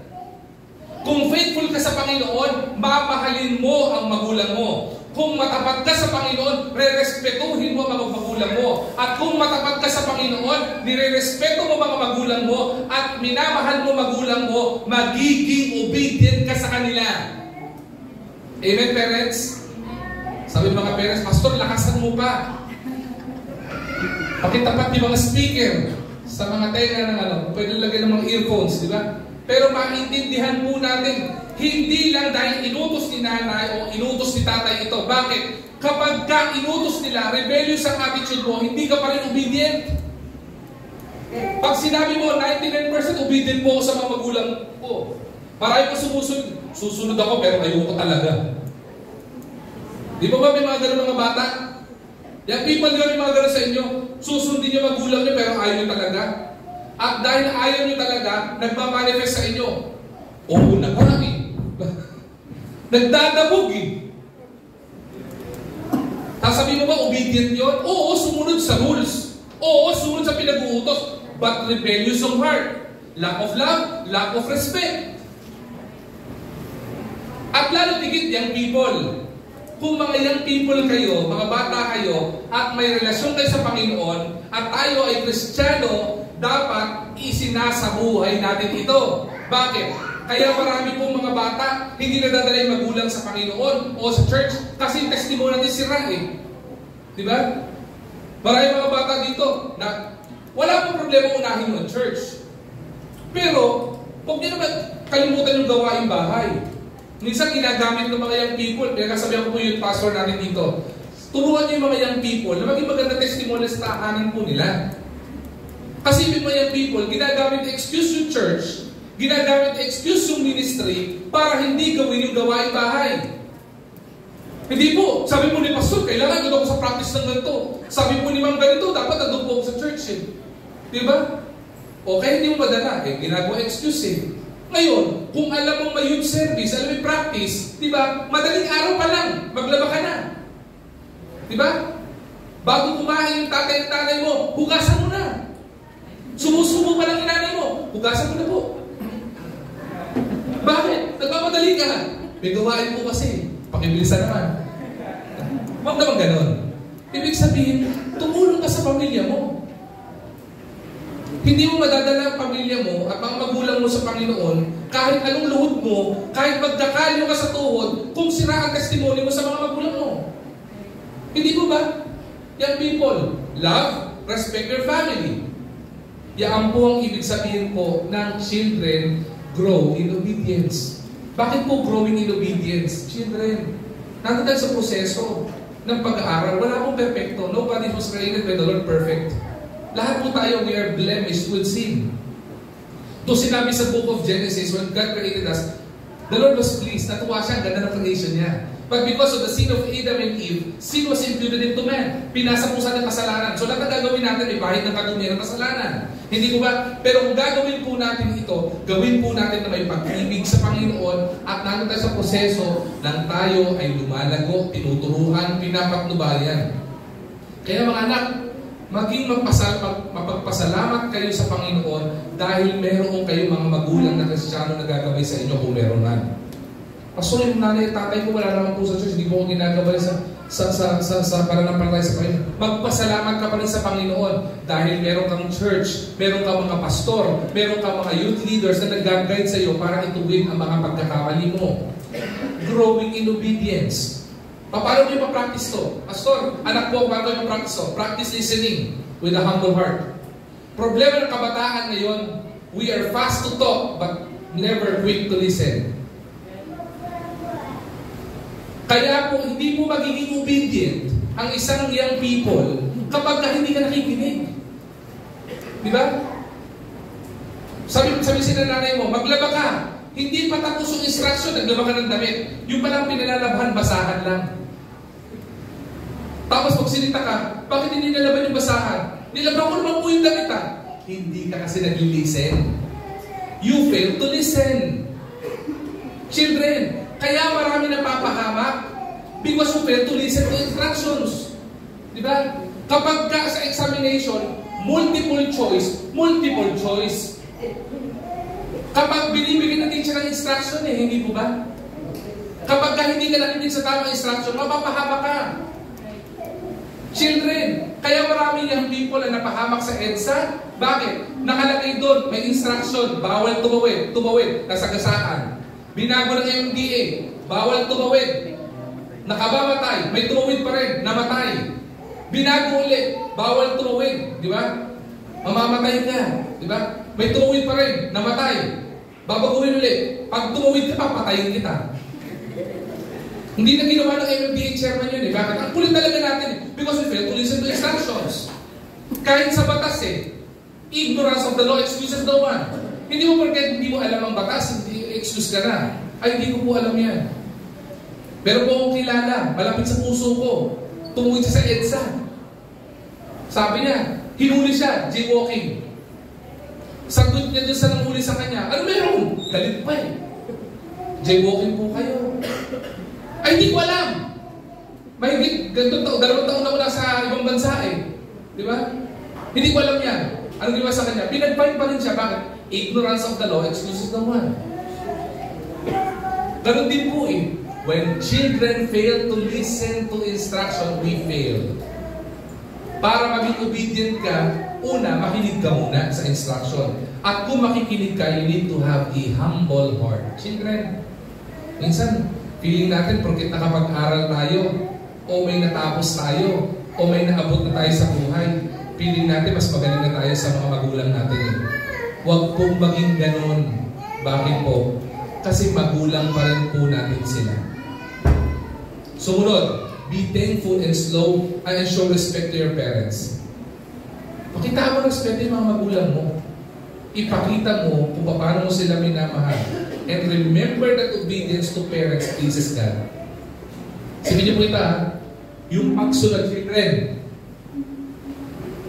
Kung faithful ka sa Panginoon, mapahalin mo ang magulang mo. Kung matapat ka sa Panginoon, re-respetuhin mo ang mga magulang mo. At kung matapat ka sa Panginoon, nire-respeto mo mga magulang mo at minamahal mo magulang mo, magiging obedient ka sa kanila. Amen, parents? Sabi mga parents, Pastor, lakasan mo pa. Pakitapat yung mga speaker sa mga tenga ng pwede lagyan ng mga earphones, di ba? Pero maintindihan po natin, hindi lang dahil inutos ni nanay o inutos ni tatay ito. Bakit? Kapag ka inutos nila, rebellious ang attitude mo, hindi ka pa rin obedient. Pag sinabi mo, 99% obedient po ako sa mga magulang ko. Marami pa sumusunod. Susunod ako pero ayoko talaga. Di ba may mga ganun mga bata? Yung people, di ba may mga ganun sa inyo? Susundin niyo magulang niyo pero ayaw niyo talaga. At dahil ayaw niyo talaga, nagmamanifest sa inyo. Oo naman eh. Nagdadabog eh. Sasabihin mo ba, obedient yun? Oo, sumunod sa rules. Oo, sumunod sa pinag-uutos. But rebellious of heart. Lack of love, lack of respect. At lalo tigit young people. Kung mga young people kayo, mga bata kayo, at may relasyon kayo sa Panginoon, at tayo ay Kristiyano, dapat isinasabuhay natin ito. Bakit? Kaya marami pong mga bata hindi nadadala yung magulang sa Panginoon o sa church kasi yung testimony natin sira eh. Di ba? Marami mga bata dito na wala pong problema unahin yung church. Pero, huwag niyo naman kalimutan yung gawaing bahay. Minsan ginagamit ng mga young people, kaya kasabihan ko po yung pastor natin dito, turuan niyo yung mga young people na maging maganda testimony sa tahanan po nila. Kasi yung mga young people, ginagamit na excuse yung church, ginagamit na excuse yung ministry para hindi gawin yung gawaing bahay. Hindi po, sabi po ni pastor, kailangan doon ako sa practice ng ganito. Sabi po ni ma'am ganito, dapat nandun po ako sa church eh. Diba? O kaya hindi mo madala, eh, ginagawa excuse eh. Ngayon, kung alam mo may youth service, alam mo may practice, diba? Madaling araw pa lang, maglaba ka na. Diba? Bago kumain yung tatay at tanay mo, hugasan mo na. Sumusubo pa lang yung nanay mo, hugasan mo na po. Bakit? Nagmamadali ka. May gawain po kasi. Pakibilisan naman. Huwag naman ganon. Ibig sabihin, tumulong ka sa pamilya mo. Hindi mo madadala ang pamilya mo at mga magulang mo sa Panginoon kahit anong luhod mo, kahit magkakalyo ka sa tuhod, kung sira ang testimony mo sa mga magulang mo. Hindi mo ba? Young people, love, respect your family. Yan po ang ibig sabihin po ng children grow in obedience. Bakit po growing in obedience? Children, nandun tayo sa proseso ng pag-aaral. Wala pong perfecto. Nobody was created by the Lord perfect. Lahat po tayo, we are blemished with sin. To sinabi sa book of Genesis, when God created us, the Lord was pleased. Natuwa siya, ganda ng creation niya. But because of the sin of Adam and Eve, sin was imputed into man. Pinasa po sa ng kasalanan. So lahat na gagawin natin ay bahid ng katumihan ng kasalanan. Hindi ko ba? Pero kung gagawin po natin ito, gawin po natin na may pag-ibig sa Panginoon at nandun tayo sa proseso ng tayo ay lumalago, tinuturuan, pinapatnubayan. Kaya mga anak, maging mapagpasalamat kayo sa Panginoon dahil meron kayong mga magulang na Kristiyano na gagabay sa inyo kung meron man. Pastor, yung nanay at tatay ko wala naman po sa church, hindi po ako ginagabay sa pananampalataya sa Panginoon. Magpasalamat ka pa rin sa Panginoon dahil meron kang church, meron kang mga pastor, meron kang mga youth leaders na nag-guide sa iyo para ituwid ang mga pagkakamali mo. Growing in obedience. Paano nyo ma-practice to? Pastor, anak ko, paano nyo ma-practice to? Practice listening with a humble heart. Problema ng kabataan ngayon, we are fast to talk but never quick to listen. Kaya po, hindi mo magiging obedient ang isang young people kapag hindi ka nakikinig. Di ba? Sabi sila nanay mo, maglaba ka. Hindi pa tapos yung instruction, naglaba ka ng damit. Yung palang pinalalabahan, basahan lang. Tapos pag sinita ka, bakit hindi nalaban yung basahan? Nilaban ko naman po yung damit ha. Hindi ka kasi nag-listen. You fail to listen. Children, kaya marami napapahamak because you fail to listen to instructions. Di ba? Kapag ka sa examination, multiple choice. Kapag binibigyan ng teacher ng instruction hindi po ba? Kapag ka hindi ka nakinig sa tamang instruction, mapapahamak ka. Children, kaya marami yung people na napahamak sa EDSA. Bakit? Nakalagay doon, may instruction, bawal tumawid, nasagasaan. Binago ng MDA, bawal tumawid. Nakabamatay, may tumawid pa rin, namatay. Binago ulit, bawal tumawid, di ba? Mamamatay ka, di ba? May tumawid pa rin, namatay. Babaguhin ulit. Pag tumawid ka pa, patayin kita. Hindi na ginawa ng MMDA chairman yun Bakit? Ang kulit talaga natin because we fail to listen to instructions. Kahit sa batas ignorance of the law excuses no one. Hindi mo porket hindi mo alam ang batas, hindi excuse ka na. Ay, hindi ko po alam yan. Pero po akong kilala, malapit sa puso ko. Tumuwid siya sa EDSA. Sabi niya, hinuli siya, jaywalking. Sagot niya doon sa nanghuli sa kanya, ano meron? Galit pa jaywalking po kayo. Ay, hindi ko alam. Mahigit, dalawang taon na ako nasa ibang bansa Di ba? Hindi ko alam yan. Anong ginawa sa kanya? Pinag-fine pa rin siya. Bakit? Ignorance of the law excuses no one. Ganon din po When children fail to listen to instruction, we fail. Para maging obedient ka, Una, makinig ka muna sa instruction. At kung makikinig ka, you need to have a humble heart. Children, minsan, feeling natin porket nakapag-aral tayo, o may natapos tayo, o may naabot na tayo sa buhay, feeling natin mas magaling na tayo sa mga magulang natin. Huwag pong maging ganon. Bakit po? Kasi magulang pa rin po natin sila. Sumunod, be thankful and show respect to your parents. Pakita mo respeto yung mga magulang mo. Ipakita mo kung paano mo sila minamahal. And remember that obedience to parents pleases God. Sabihin niyo po ito, yung pagsunod, children.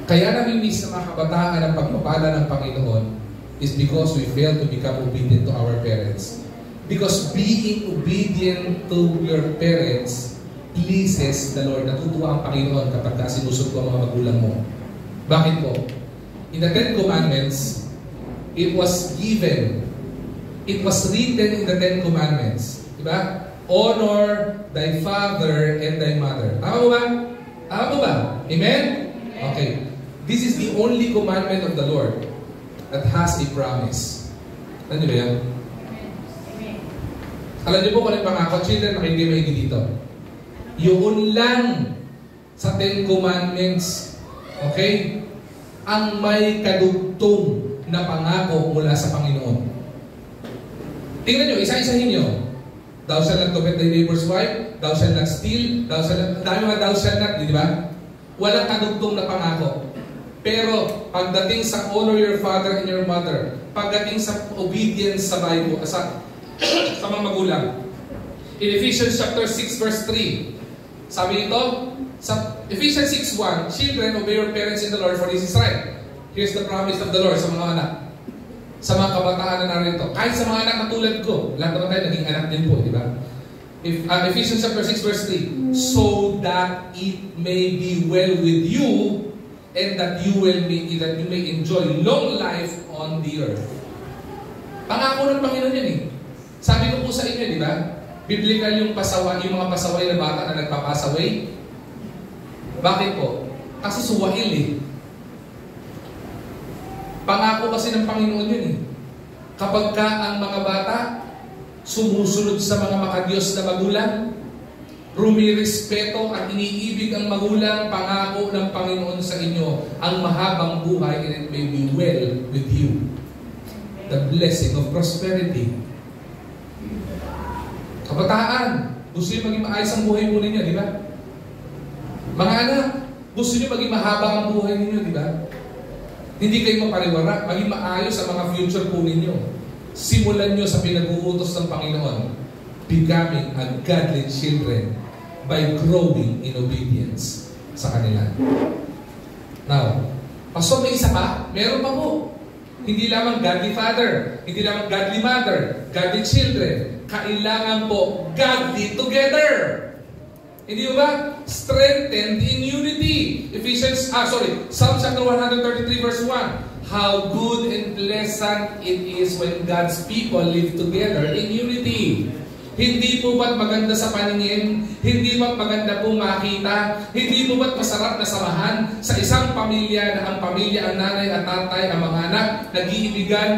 Kaya nami-miss na mga kabataan ang pagpapala ng Panginoon is because we fail to become obedient to our parents. Because being obedient to your parents pleases the Lord. Natutuwa ang Panginoon kapag sinusod ko ang mga magulang mo. Bakit po? In the Ten Commandments, it was given. It was written in the Ten Commandments. Diba? Honor thy father and thy mother. Tama mo ba? Tama mo ba? Amen? Okay. This is the only commandment of the Lord that has a promise. Ano ba yan? Alam niyo po kung anong pangako, children, makinig dito. Yun lang sa Ten Commandments, okay, ang may kadugtong na pangako mula sa Panginoon. Tingnan nyo, isa-isahin nyo. Thou shalt not covet thy neighbor's wife, thou shalt not steal, thou shalt not, dami mga thou shalt not, di ba? Walang kadugtong na pangako. Pero pagdating sa honor your father and your mother, pagdating sa obedience sa Bible, sa mga magulang. In Ephesians chapter 6 verse 3, sabi nito, sa Ephesians 6:1, children, obey your parents in the Lord, for this is right. Here's the promise of the Lord sa mga anak. Sa mga kabataan na narito. Kahit sa mga anak na tulad ko, lahat naman tayo naging anak din po, di ba? Ephesians chapter 6 verse 3, so that it may be well with you and that you may enjoy long life on the earth. Pangako ng Panginoon yan eh. Sabi ko po sa inyo, di ba? Biblical yung mga pasaway na bata na nagpapasaway. Bakit po? Kasi suwail eh. Pangako kasi ng Panginoon yun eh. Kapag ka ang mga bata sumusunod sa mga makadiyos na magulang, rumirespeto at iniibig ang magulang, pangako ng Panginoon sa inyo ang mahabang buhay and it may be well with you. The blessing of prosperity. Kabataan, gusto nyo maging maayos ang buhay mo ninyo, di ba? Mga anak, gusto nyo maging mahaba ang buhay ninyo, di ba? Hindi kayo mapariwara, maging maayos ang mga future po ninyo. Simulan nyo sa pinag-uutos ng Panginoon, becoming a godly children by growing in obedience sa kanila. Now, Pastor, may isa pa? Meron pa po. Hindi lamang godly father, hindi lamang godly mother, godly children. Kailangan po godly together. Hindi ba? Strengthened in unity. Psalm chapter 133 verse 1. How good and pleasant it is when God's people live together in unity. Hindi po ba't maganda sa paningin? Hindi ba't maganda po makita? Hindi po ba't masarap na samahan sa isang pamilya na ang pamilya, ang nanay at tatay, ang mga anak, nag-iibigan,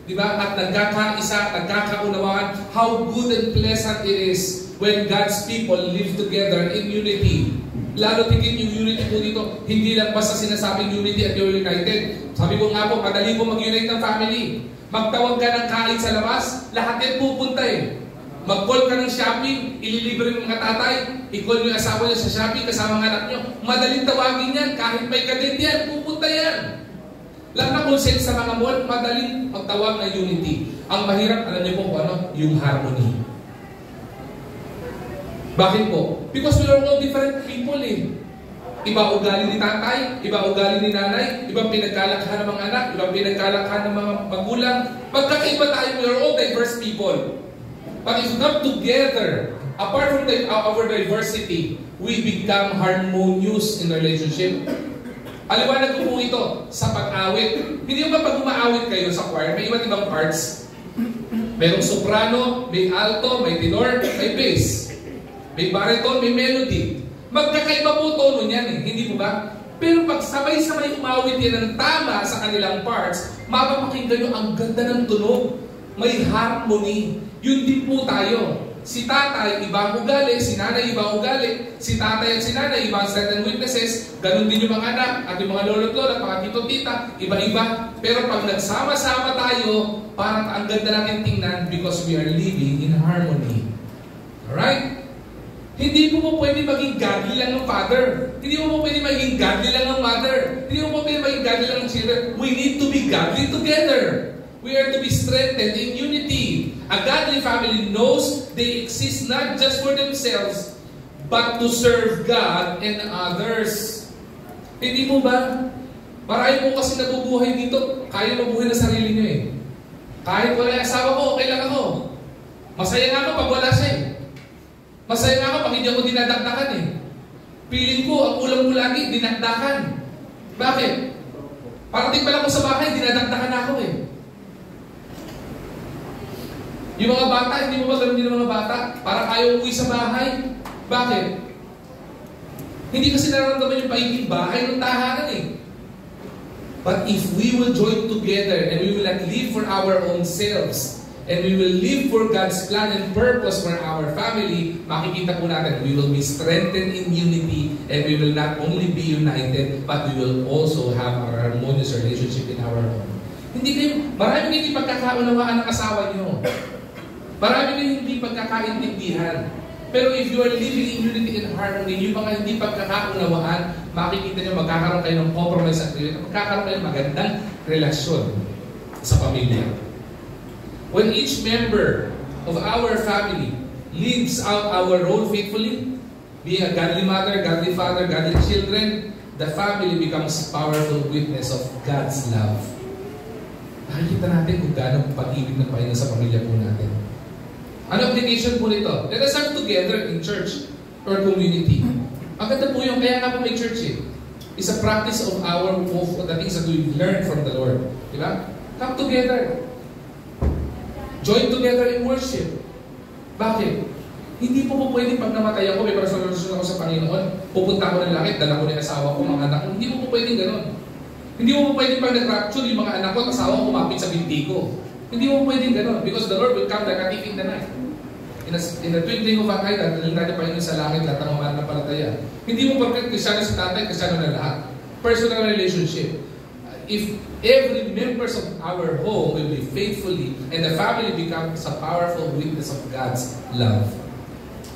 di ba? At nagkakaisa, nagkakaunawaan. How good and pleasant it is when God's people live together in unity. Lalo tigit yung unity po dito. Hindi lang basta sinasabing unity at you're united. Sabi ko nga po, madali po mag-unite ng family. Magtawag ka ng kain sa labas, lahat yan pupunta eh. Mag-call ka ng shopping, ililibre mo mga tatay, i-call nyo yung asawa nyo sa shopping kasama ng anak nyo. Madaling tawagin yan, kahit may kadit yan, pupunta yan. Lahat na consent sa mga mall, madaling magtawag ng unity. Ang mahirap, alam niyo po kung ano? Yung harmony. Bakit po? Because we are all different people eh. Iba ugali ni tatay, iba ugali ni nanay, iba pinagkalakhan ng mga anak, iba pinagkalakhan ng mga magulang. Pagkakaiba tayo, we are all diverse people. But if not together, apart from our diversity, we become harmonious in relationship. Aliwanag ko po ito sa pag-awit. Hindi ba pag umaawit kayo sa choir, may iba't ibang parts? Mayroong soprano, may alto, may tenor, may bass. May baritone, may melody. Magkakaiba po tono niyan eh. Hindi po ba? Pero pag sabay-sabay umawit yan ng tama sa kanilang parts, mapapakinggan nyo ang ganda ng tunog. May harmony. Yun din po tayo. Si tatay, ibang ugali. Si nanay, ibang ugali. Si tatay at si nanay, ibang certain weaknesses. Ganun din yung mga anak at yung mga lolo't lola, mga tito-tita, iba-iba. Pero pag nagsama-sama tayo, parang ang ganda natin tingnan because we are living in harmony. Alright? Hindi po pwede maging godly lang ng father. Hindi po pwede maging godly lang ng mother. Hindi po pwede maging godly lang ng children. We need to be godly together. We are to be strengthened in unity. A godly family knows they exist not just for themselves, but to serve God and others. Hindi mo ba? Marami po kasi nabubuhay dito, kaya mabuhay na sarili niyo eh. Kahit wala yung asawa ko, okay lang ako. Masaya nga ako pag wala siya eh. Masaya nga ako pag hindi ako dinadakdakan eh. Piling ko, ang ulam ko lagi, dinakdakan. Bakit? Parating pa lang ko sa bahay, dinadakdakan na ako eh. Yung mga bata, hindi mo ba ganun din ng mga bata? Parang ayaw uwi sa bahay. Bakit? Hindi kasi nararamdaman yung pagiging bahay ng tahanan eh. But if we will join together and we will not live for our own selves and we will live for God's plan and purpose for our family, makikita po natin, we will be strengthened in unity and we will not only be united, but we will also have our harmonious relationship in our home. Maraming hindi pagkakaunawaan ng asawa niyo. Maraming hindi pagkakaintindihan. Pero if you are living in unity and harmony, yung mga hindi pagkakaunawaan, makikita nyo magkakaroon kayo ng compromise at magkakaroon kayo ng magandang relasyon sa pamilya. When each member of our family lives out our role faithfully, being a godly mother, godly father, godly children, the family becomes powerful witness of God's love. Nakikita natin kung gaano pag-ibig ng Panginoon sa pamilya po natin. Ano application po nito? Let us have together in church or community. Ang ganda po yung, kaya nga po may church eh. It's a practice of the things that we learn from the Lord. Diba? Come together. Join together in worship. Bakit? Hindi po pwedeng pag namatay ako, may personal relasyon ako sa Panginoon, pupunta ako ng langit, dala ko ng asawa ko, mga anak ko. Hindi po pwedeng ganun. Hindi mo pwedeng pag nag-rapture yung mga anak ko at asawa ko kumapit sa binti ko. Hindi mo pwedeng gano'n because the Lord will come like a thief in the night. In the twinkling of an eye, dadalhin natin Panginoon sa langit lahat ng mga mananampalataya. Hindi mo pagkat Kristiyano si tatay, Kristiyano na lahat. Personal relationship. If every members of our home will be faithfully and the family becomes a powerful witness of God's love.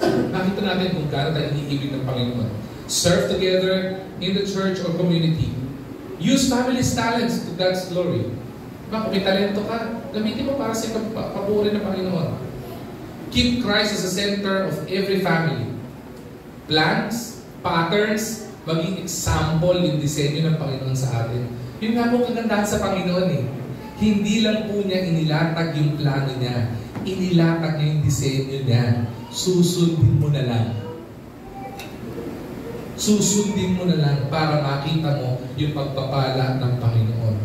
Nakita natin kung gaano tayo iniibig ng Panginoon. Serve together in the church or community. Use family's talents to God's glory. Diba, kung may talento ka, gamitin mo para sa pabuurin ng Panginoon. Keep Christ as the center of every family. Plans, patterns, maging example yung disenyo ng Panginoon sa atin. Yung nga po kagandahan sa Panginoon eh. Hindi lang po niya inilatag yung plano niya. Inilatag niya yung disenyo niya. Susundin mo na lang. Susundin mo na lang para makita mo yung pagpapala ng Panginoon.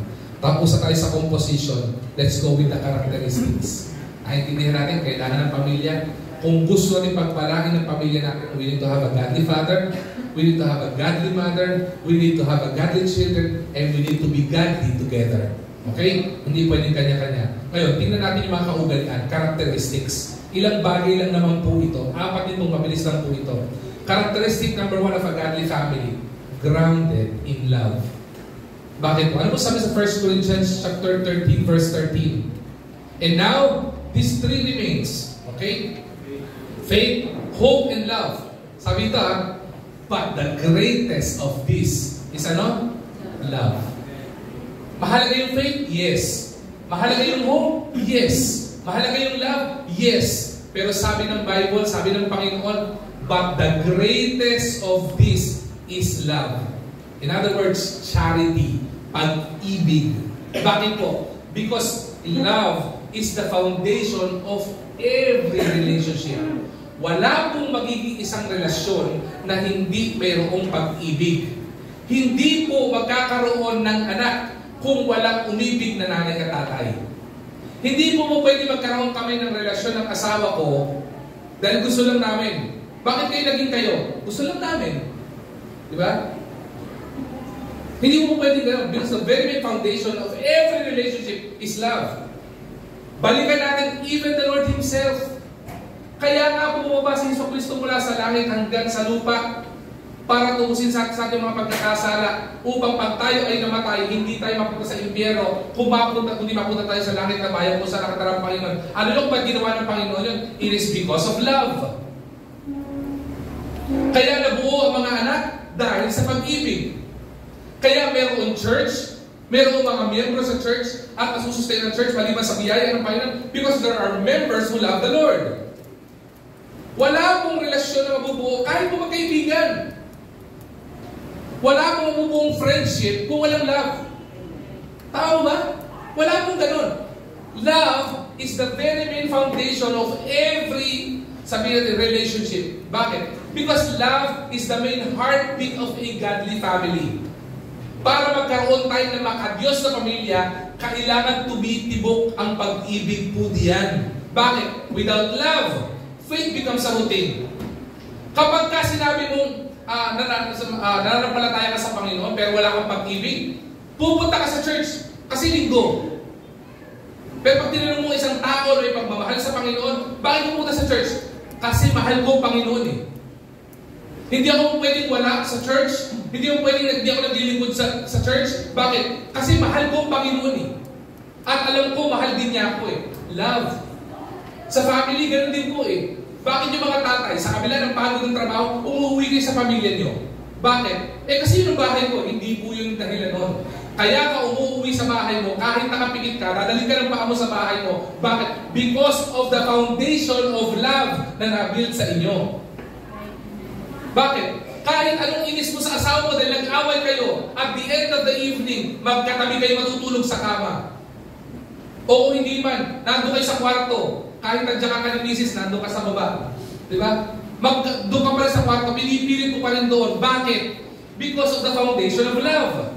Tapos tayo sa composition, let's go with the characteristics. Naintindihan natin, kailangan ng pamilya. Kung gusto natin pagpalain ng pamilya natin, we need to have a godly father, we need to have a godly mother, we need to have a godly children, and we need to be godly together. Okay? Hindi pwedeng kanya-kanya. Ngayon, tingnan natin yung mga kaugalian, characteristics. Ilang bagay lang naman po ito. 4 din pong mabilis lang po ito. Characteristic number 1 of a godly family, grounded in love. Bakit po? Ano po sabi sa 1 Corinthians chapter 13, verse 13? And now, these 3 remains. Okay? Faith, hope, and love. Sabi ito but the greatest of this is ano? Love. Mahalaga yung faith? Yes. Mahalaga yung hope? Yes. Mahalaga yung love? Yes. Pero sabi ng Bible, sabi ng Panginoon, but the greatest of this is love. In other words, charity, pag-ibig. Bakit po? Because love is the foundation of every relationship. Wala pong magiging isang relasyon na hindi mayroong pag-ibig. Hindi po magkakaroon ng anak kung walang umibig na nanay at tatay. Hindi po pwede magkaroon kami ng relasyon ng asawa ko dahil gusto lang namin. Bakit kayo naging kayo? Gusto lang namin. Di ba? Hindi mo pwede gano'n because the very main foundation of every relationship is love. Balikan natin even the Lord Himself. Kaya nga bumaba si Jesucristo mula sa langit hanggang sa lupa para tubusin sa ating mga pagkakasala upang pag tayo ay namatay, hindi tayo mapunta sa impyerno, kundi mapunta tayo sa langit na bayan kung saan nakatarang Panginoon. Ano lang ba ginawa ng Panginoon yun? It is because of love. Kaya nabuo ang mga anak dahil sa pag-ibig. Kaya merong church, merong mga miyembro sa church at nasusustain ng church maliban sa biyaya ng Panginoon because there are members who love the Lord. Wala pong relasyon na mabubuo kahit po magkaibigan. Wala pong mabubuong friendship kung walang love. Tao ba? Wala pong ganun. Love is the very main foundation of every, sabihin natin, relationship. Bakit? Because love is the main heartbeat of a godly family. Para magkaroon tayo ng makadiyos na pamilya, kailangan tumitibok ang pag-ibig po diyan. Bakit? Without love, faith becomes a routine. Kapag ka sinabi mong nananampalataya ka sa Panginoon pero wala kang pag-ibig, pupunta ka sa church kasi linggo. Pero pag tinanong mo isang tao na may pagmamahal sa Panginoon, bakit pupunta sa church? Kasi mahal ko ang Panginoon eh. Hindi ako pwedeng wala sa church. Hindi ako naglilingkod sa church. Bakit? Kasi mahal ko ang Panginoon eh. At alam ko, mahal din niya ako eh. Love. Sa family, ganun din po eh. Bakit yung mga tatay, sa kabila ng pagod ng trabaho, umuwi kayo sa pamilya niyo? Bakit? Kasi yun ang bahay ko. Hindi po yun dahilan nun. Kaya ka umuwi sa bahay mo, kahit nakapikit ka, dadalhin ka ng paa mo sa bahay mo. Bakit? Because of the foundation of love na na-build sa inyo. Bakit? Kahit anong inis mo sa asawa mo dahil nag-away kayo, at the end of the evening, magkatabi kayo matutulog sa kama. O hindi man, nandun kayo sa kwarto, kahit nandiyan ka ng misis, nandun ka sa baba. Diba? Doon ka pa rin sa kwarto, pinipilit mo pa rin doon. Bakit? Because of the foundation of love.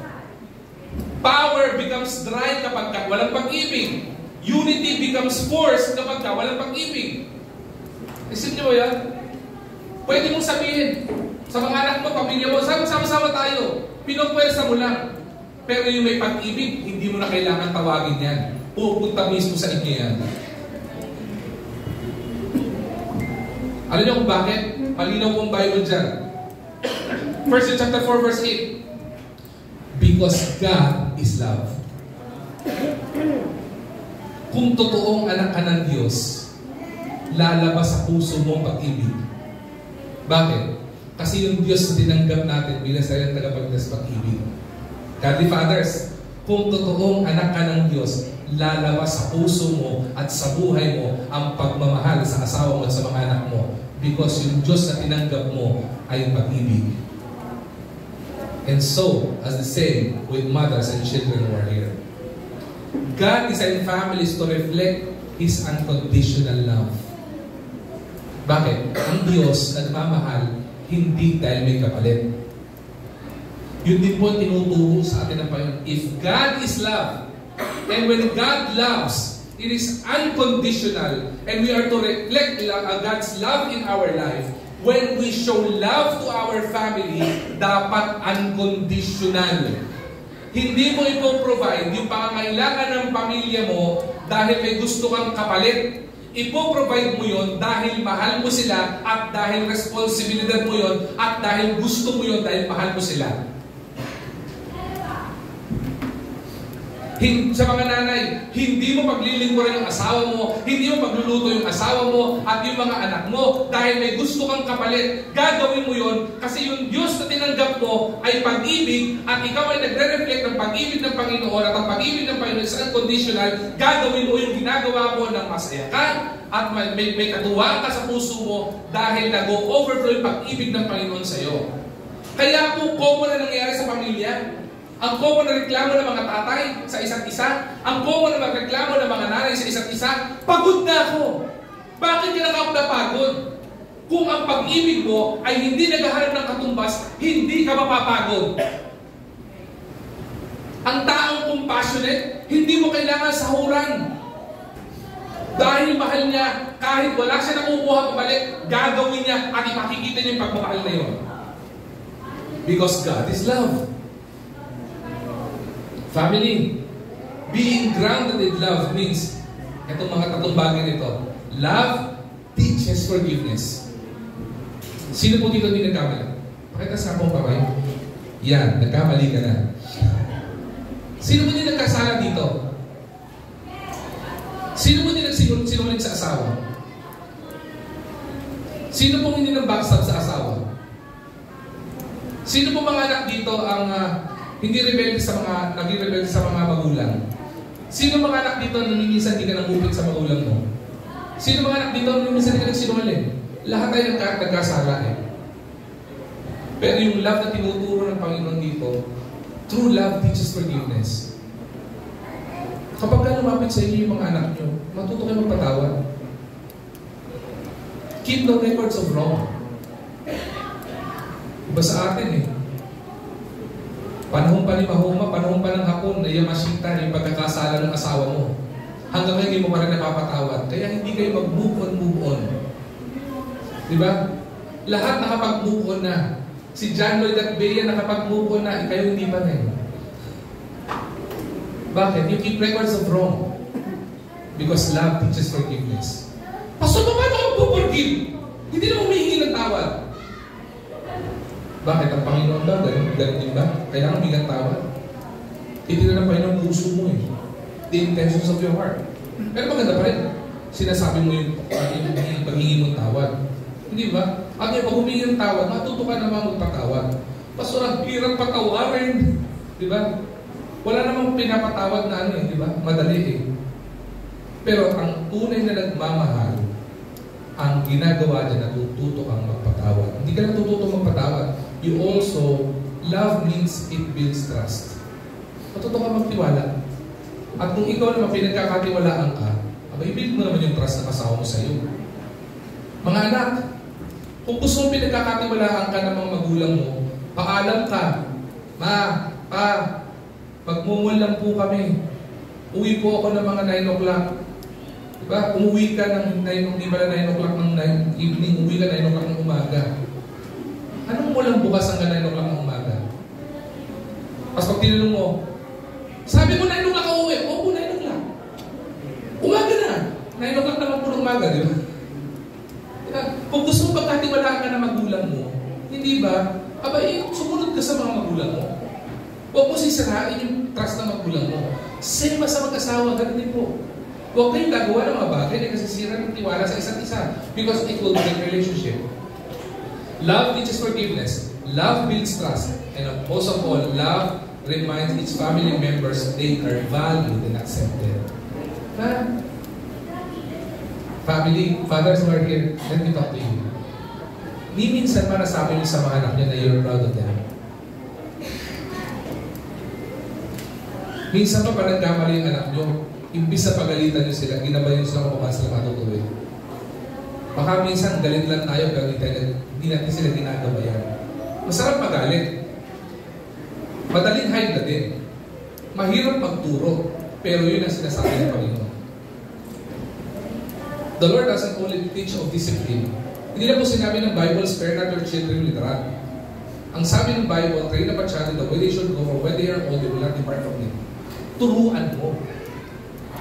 Power becomes dry kapag walang pag-ibig. Unity becomes force kapag walang pag-ibig. Isip niyo ba yan? Pwede mong sabihin sa mga anak mo, pamilya mo, sama-sama tayo. Pinupwersa mo lang. Pero yung may pag-ibig, hindi mo na kailangan tawagin yan. Pupunta mismo sa inyo yan. Alam niyo kung bakit? Malinaw kong Bible dyan. 1 chapter 4 verse 8. Because God is love. Kung totoong anak ka ng Diyos, lalabas sa puso mo ang pag-ibig. Bakit? Kasi yung Diyos na tinanggap natin bilang sarili ng tagapagligtas pag-ibig. Godly fathers, kung totoong anak ka ng Diyos, lalabas sa puso mo at sa buhay mo ang pagmamahal sa asawa mo at sa mga anak mo. Because yung Diyos na tinanggap mo ay pag-ibig. And so, as the same with mothers and children who are here. God designed families to reflect His unconditional love. Bakit? Ang Diyos nagmamahal hindi dahil may kapalit. Yun din po tinuturo sa atin ng Panginoon. If God is love, and when God loves, it is unconditional, and we are to reflect God's love in our life. When we show love to our family, dapat unconditional. Hindi mo ipoprovide yung pangangailangan ng pamilya mo dahil may gusto kang kapalit. Ipoprovide mo yon dahil mahal mo sila at dahil responsibilidad mo yon at dahil gusto mo yon dahil mahal mo sila. Sa mga nanay, hindi mo paglilingkuran yung asawa mo, hindi mo pagluluto yung asawa mo at yung mga anak mo dahil may gusto kang kapalit. Gagawin mo yon kasi yung Diyos na tinanggap mo ay pag-ibig at ikaw ay nagre-reflect ng pag-ibig ng Panginoon at ang pag-ibig ng Panginoon is unconditional. Gagawin mo yung ginagawa mo ng masaya ka at may katuwaan ka sa puso mo dahil nag-overflow yung pag-ibig ng Panginoon sa iyo. Kaya po, common na nangyayari sa pamilya. Ang common na reklamo ng mga tatay sa isa't isa, ang common na magreklamo ng mga nanay sa isa't isa, pagod na ako. Bakit ka napapagod? Kung ang pag-ibig mo ay hindi naghahanap ng katumbas, hindi ka mapapagod. Ang taong compassionate, hindi mo kailangan sahuran. Dahil mahal niya, kahit wala siya nakukuha pabalik, gagawin niya at ipakikita niya yung pagmamahal na yun. Because God is love. Family, being grounded in love means, itong mga tatlong bagay nito, love teaches forgiveness. Sino po dito hindi nagkamali? Pakita sa akong kamay. Yan, nagkamali ka na. Sino po hindi nagkasala dito? Sino po hindi nagsinungaling sa asawa? Sino po hindi nag-backstab sa asawa? Sino po mga anak dito ang hindi rebelde sa mga, naging rebelde sa mga magulang? Sino mga anak dito na minsan hindi ka nangupit sa magulang mo? Sino mga anak dito na minsan hindi ka nagsinungaling? Lahat tayo nagkasala eh. Pero yung love na tinuturo ng Panginoon dito, true love teaches forgiveness. Kapag ka lumapit sa inyo yung mga anak nyo, matuto kayo magpatawad. Keep no records of wrong. Iba sa atin eh. Panahon pa ni Mahoma, panahon pa ng hapon, na Yamashita, yung pagkakasala ng asawa mo. Hanggang ngayon hindi mo pa rin napapatawad. Kaya hindi kayo mag-move on. Diba? Lahat nakapag-move on na. Si John Lloyd at Bea nakapag-move on na, kayo hindi pa rin. Bakit? You keep records of wrong. Because love teaches forgiveness. Pastor, paano ako po-forgive? Hindi na humihingi ng tawad. Bakit? Ang Panginoon ba? Ganun din ba? Kailangan humingi ng tawad. Titignan ng Panginoon puso mo eh. The intentions of your heart. Pero maganda pa rin. Sinasabi mo yung paghingi mong tawad. Hindi ba? At yung pag humingi ng tawad, matuto ka naman magpatawad. Pastor, ang hirap patawarin. Di ba? Wala namang pinapatawad na ano eh, di ba? Madali eh. Pero ang tunay na nagmamahal, ang ginagawa niya, natututo kang magpatawad. Hindi ka natututo magpatawad. You also, love means it builds trust. Matuto kang magtiwala. At kung ikaw naman pinagkakatiwalaan ka, i-build mo naman yung trust na kasama mo sa iyo. Mga anak, kung gusto mong pinagkakatiwalaan ka ng mga magulang mo, paalam ka, magmumul lang po kami. Uwi po ako ng mga 9 o'clock. Diba? Umuwi ka ng 9 o'clock ng evening, uwi ka 9 o'clock ng umaga. Anong walang bukas hanggang 9 o'clock ng umaga? Tapos pag tinanong mo, sabi mo 9 o'clock ka uwi. Opo, 9 o'clock. Umaga na. 9 o'clock naman po ng umaga, di ba? Diba? Kung gusto mo pagkatiwalaan ka ng magulang mo, hindi ba? Sumunod ka sa mga magulang mo. Huwag mo sisirain yung trust ng magulang mo. Same sa mag-asawa, ganun din po. Huwag kayong gagawa ng mga bagay na kasisira ng tiwala sa isa't isa because it will break relationship. Love teaches forgiveness. Love builds trust. And most of all, love reminds its family members they are valued and accepted. Family, fathers who are here, let me talk to you. Minsan pa nasabi niyo sa mga anak niyo na you're proud of them. Minsan pa nagkamali yung anak nyo, imbis sa pagalitan nyo sila, ginabayan nyo sila kung paano sila matutuloy. Baka minsan galit lang tayo, hindi natin sila ginagabayan. Masarap magalit. Madaling hide na din. Mahirap magturo, pero yun ang sinasabi ng Panginoon. The Lord doesn't only teach of discipline. Hindi lang po sinabi ng Bible, spare not your children literal. Ang sabi ng Bible, train up a child in the way they should go, for when they are old, they will not depart from it. Turuan mo.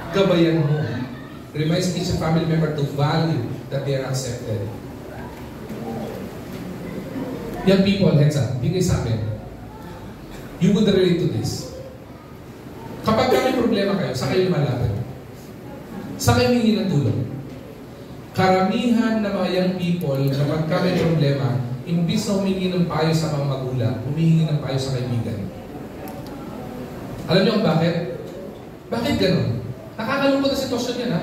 Gabayan mo. Reminds each family member to value that they are accepted. Young people, heads up. Bigay sa akin. You would relate to this. Kapag may problema kayo, saan kayo lumalapit? Saan kayo hihingi ng tulong? Karamihan ng mga young people, kapag may problema, imbis na humingi ng payo sa mga magulang, humihingi ng payo sa kaibigan. Alam niyo kung bakit? Bakit ganun? Nakakalungkot na sitwasyon yan, ha?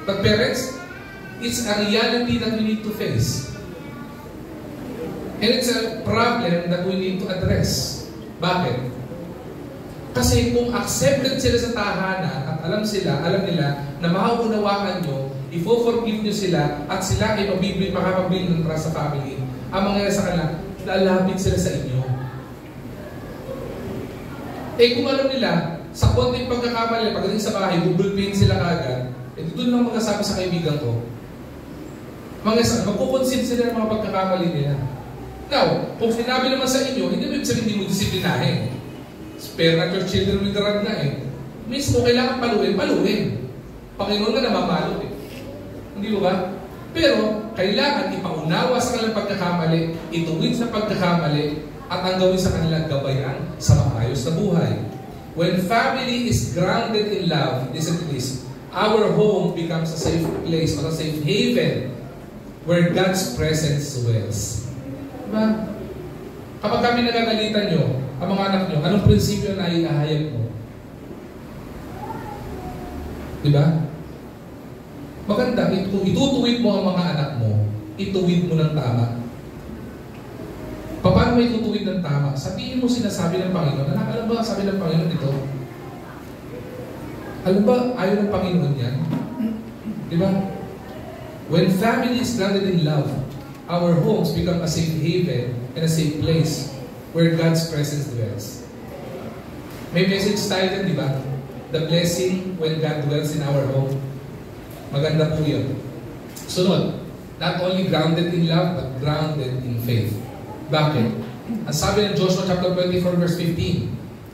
But parents, it's a reality that we need to face. And it's a problem that we need to address. Bakit? Kasi kung accepted sila sa tahanan at alam nila na mauunawaan nyo, i-forgive nyo sila at sila ay makapabili ng trust sa family, ang mangyayari sa kanila, lalapit sila sa inyo. Kung alam nila, sa konting pagkakamali, pagdating sa bahay, bubulpin sila kagad, doon lang magkasabi sa kaibigan ko, magkukonsin sila ng mga pagkakamali nila. Now, kung sinabi naman sa inyo, hindi mo sabihin hindi mo disiplinahin. Spare not your children with the rod nga eh. Mismo kailangan paluin. Panginoon na namamalo eh. Hindi ba? Pero, kailangan ipaunawa sa kanilang pagkakamali, ituwid sa pagkakamali, at ang gawin sa kanilang gabayan sa maayos na buhay. When family is grounded in love, listen to this, our home becomes a safe place or a safe haven where God's presence dwells. Diba? Kapag kami nagagalitan nyo, ang mga anak nyo, anong prinsipyo na iahayag mo? Diba? Maganda, kung itutuwid mo ang mga anak mo, ituwid mo ng tama. Paano mo itutuwid ng tama? Sabihin mo sinasabi ng Panginoon. Alam ba sabi ng Panginoon ito? Alam ba ayaw ng Panginoon yan? Diba? When family is grounded in love, our homes become a safe haven and a safe place where God's presence dwells. May message tayo dyan, di ba? The blessing when God dwells in our home. Maganda po yun. Sunod, not only grounded in love, but grounded in faith. Bakit? Ang sabi ng Joshua chapter 24 verse 15,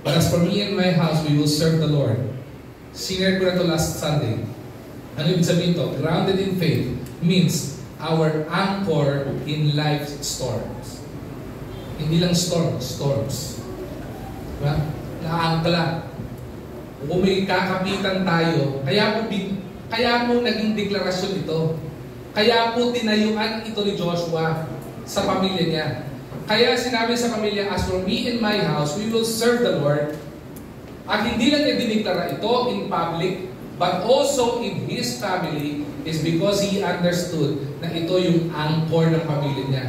but as for me and my house, we will serve the Lord. Sinare ko na ito last Sunday. Ano ibig sabihin ito? Grounded in faith means our anchor in life's storms. Hindi lang storms. Diba? Naangkla. Kung may kakapitan tayo, kaya po naging deklarasyon ito. Kaya po tinayuan ito ni Joshua sa pamilya niya. Kaya sinabi sa pamilya, as for me and my house, we will serve the Lord. At hindi lang niya diniklara ito in public, but also in his family, is because he understood na ito yung anchor ng pamilya niya.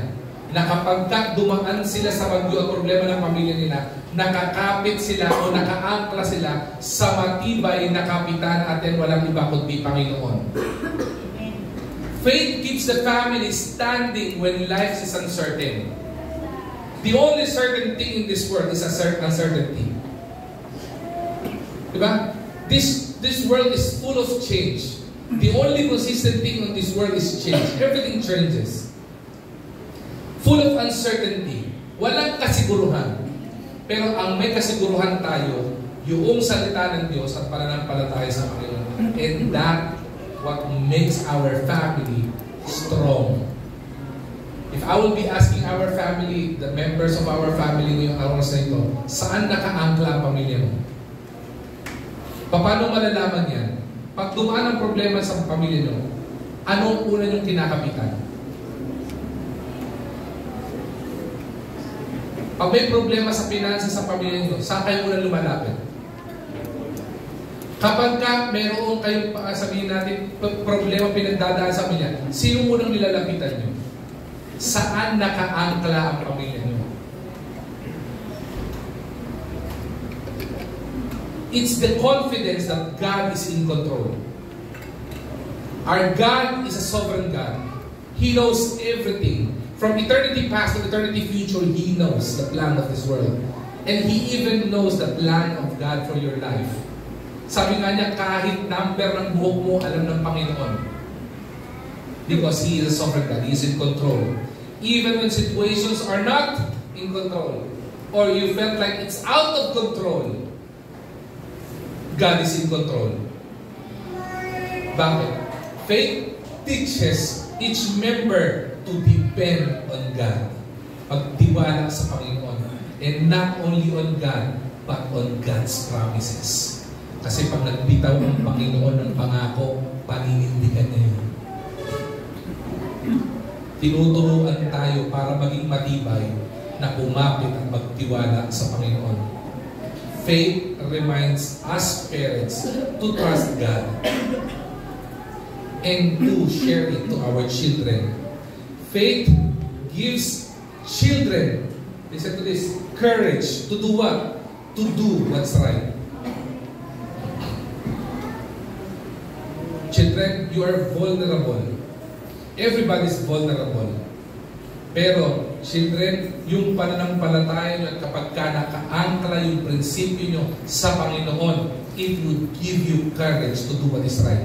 Na kapag dumaan sila sa bagyo at problema ng pamilya nila, nakakapit sila o nakaangkla sila sa matibay na kapitan at yan walang iba kundi Panginoon. Faith keeps the family standing when life is uncertain. The only certain thing in this world is uncertainty. Diba? This world is full of change. The only consistent thing on this world is change. Everything changes. Full of uncertainty. Walang kasiguruhan. Pero ang may kasiguruhan tayo, yung salita ng Diyos at pananampalataya sa Panginoon. And that what makes our family strong. If I will be asking our family, the members of our family ngayong araw na ito, saan nakaangkla ang pamilya mo? Paano malalaman yan? Pag dumaan ang problema sa pamilya nyo, anong una nyong kinakapitan? Pag may problema sa pinansa sa pamilya nyo, saan kayo unang lumalapit? Kapag mayroon kayong, sabihin natin, problema pinagdadaan sa pamilya, sino unang nilalapitan nyo? Saan nakaangkla ang pamilya nyo? It's the confidence that God is in control. Our God is a sovereign God. He knows everything. From eternity past to eternity future, He knows the plan of this world. And He even knows the plan of God for your life. Sabi nga niya, kahit number ng buhok mo, alam ng Panginoon. Because He is a sovereign God. He is in control. Even when situations are not in control, or you felt like it's out of control, God is in control. Bakit? Faith teaches each member to depend on God. Pagtiwala sa Panginoon. And not only on God, but on God's promises. Kasi pag nagbitaw ang Panginoon ng pangako, paninindigan niya yun. Tinuturuan tayo para maging matibay na kumapit at magtiwala sa Panginoon. Faith reminds us parents to trust God and to share it to our children. Faith gives children, listen to this, courage to do what? To do what's right. Children, you are vulnerable. Everybody's vulnerable. Pero, children, yung pananampalataya nyo at kapag ka nakaangkla yung prinsipyo nyo sa Panginoon, it would give you courage to do what is right.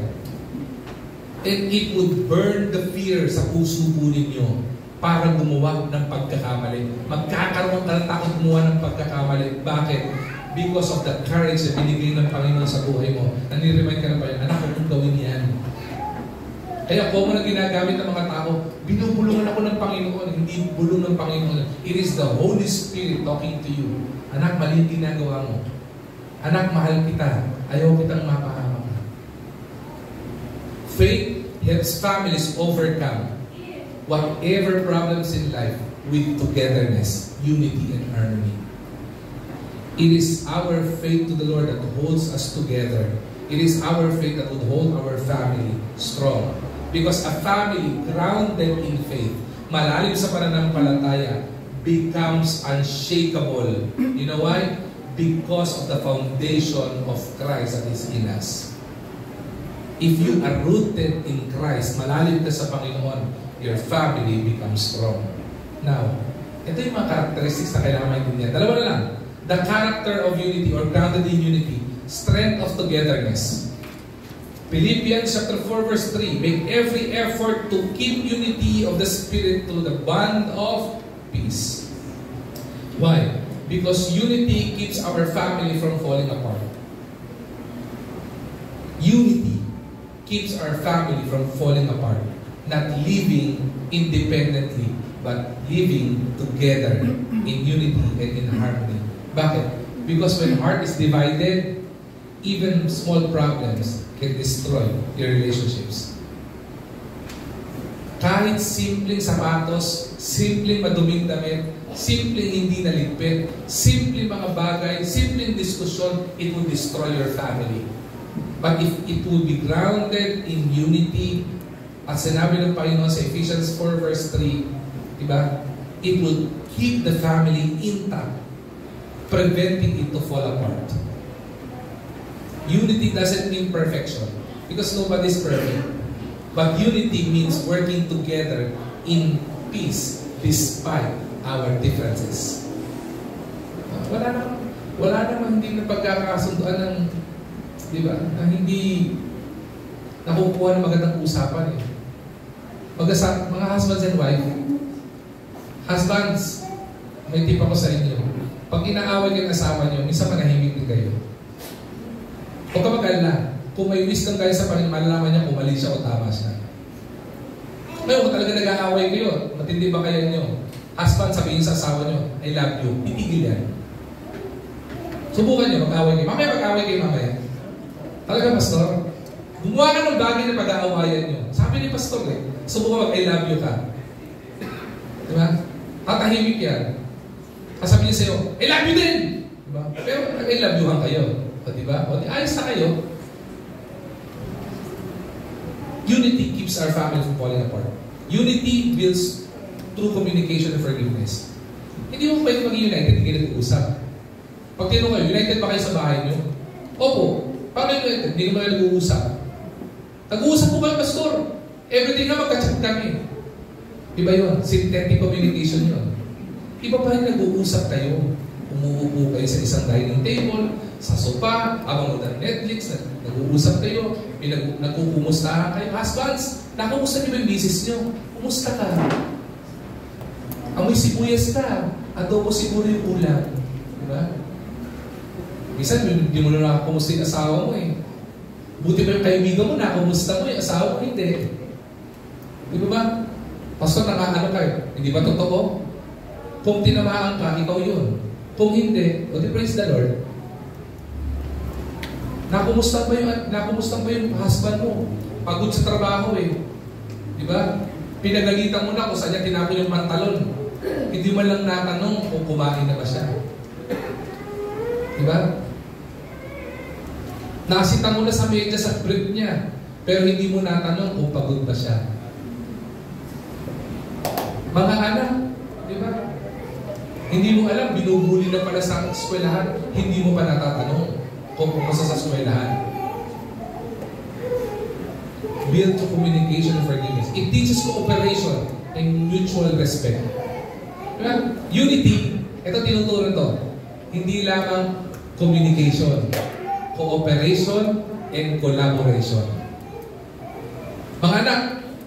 And it would burn the fear sa puso po ninyo para gumawa ng pagkakamali. Magkakaroon ka ng takot gumawa ng pagkakamali. Bakit? because of the courage na binigay ng Panginoon sa buhay mo. Nani-remind ka na pa yun, anak, huwag mong gawin yan. Kaya kung na ginagamit ng mga tao, binubulungan ako ng Panginoon, hindi bulong ng Panginoon. It is the Holy Spirit talking to you. Anak, mali yung ginagawa mo. Anak, mahal kita. Ayaw kitang mapahamak. Faith helps families overcome whatever problems in life with togetherness, unity, and harmony. It is our faith to the Lord that holds us together. It is our faith that would hold our family strong. Because a family grounded in faith, malalim sa pananampalataya, becomes unshakable. You know why? Because of the foundation of Christ that is in us. If you are rooted in Christ, malalim ka sa Panginoon, your family becomes strong. Now, ito yung mga characteristics na kailangan maintindihan. Dalawa na lang. The character of unity or grounded in unity. Strength of togetherness. Philippians chapter 4 verse 3. Make every effort to keep unity of the Spirit through the bond of peace. Why? Because unity keeps our family from falling apart. Unity keeps our family from falling apart. Not living independently, but living together in unity and in harmony. Bakit? Because when heart is divided, even small problems can destroy your relationships. Kahit simpleng sapatos, simpleng maduming damit, simpleng hindi naligpit, simpleng mga bagay, simpleng diskusyon, it will destroy your family. But if it will be grounded in unity, at sinabi ng Panginoon sa Ephesians 4 verse 3, diba? It will keep the family intact, preventing it to fall apart. Unity doesn't mean perfection, because nobody's perfect. But unity means working together in peace despite our differences. Wala namang hindi na pagkakasunduan ng, di ba, na hindi nakukuha ng magandang usapan eh. Mga husbands and wife, husbands, may tip ako sa inyo. Pag inaaway yung asawa nyo, minsan manahimik din kayo. Huwag ka mag-alala. Kung may wisdom kayo sa Panginoon, malalaman niya kung mali siya o tama siya. Ngayon, kung talaga nag-aaway kayo, matindi ba kayo nyo? Husband, sabihin sa asawa nyo, I love you. Itigil yan. Subukan nyo, mag-aaway kayo. Mamaya mag-aaway kayo mamaya. Talaga, pastor? Gumawa ka ng bagay na pag-aawayan nyo. Sabi ni pastor eh, subukan mag-I love you ka. Diba? Tatahimik yan. Sasabihin niya sa'yo, I love you din! Diba? Pero I love you hang kayo. O diba? O di ayos na kayo. Unity keeps our family from falling apart. Unity builds through communication and forgiveness. Hindi mo pwede maging united, hindi kayo nag-uusap. Pag tinanong kayo, united ba kayo sa bahay nyo? Opo. Paano united? Hindi naman kayo nag-uusap. Nag-uusap po kayo, pastor. Everything na magka-chat kami. Diba yun? Synthetic communication yun. Iba pa rin nag-uusap kayo. Umuupo kayo sa isang dining table, sa sopa, abang mo ng Netflix, nag-uusap kayo, nagkukumustahan kayo. Husbands, nakumusta niyo ba yung misis niyo? Kumusta ka? Amoy sibuyas ka. Adobo siguro yung ulam. Diba? Minsan, hindi mo na nakakumusta yung asawa mo eh. Buti ba yung kaibigan mo, nakumusta mo yung asawa mo? Hindi. Di ba ba? Pastor, nakakano kayo? Hindi ba totoo? Kung tinamaan ka, ikaw yun. Kung hindi, o di praise the Lord. Nakumusta ba yung husband mo? Pagod sa trabaho eh. Di ba? Pinagalitan mo na kung saan niya tinapon yung pantalon. Hindi man lang natanong kung kumain na ba siya. Di ba? Nakasita mo na sa media sa brief niya, pero hindi mo natanong kung pagod ba siya. Mga anak, di ba? Hindi mo alam, binubuli na pala sa eskwelahan, hindi mo pa natatanong kung kumusta sa eskwelahan. Build to communication and forgiveness. It teaches cooperation and mutual respect. Diba? Unity, ito tinuturo to. Hindi lamang communication, cooperation and collaboration. Mga anak,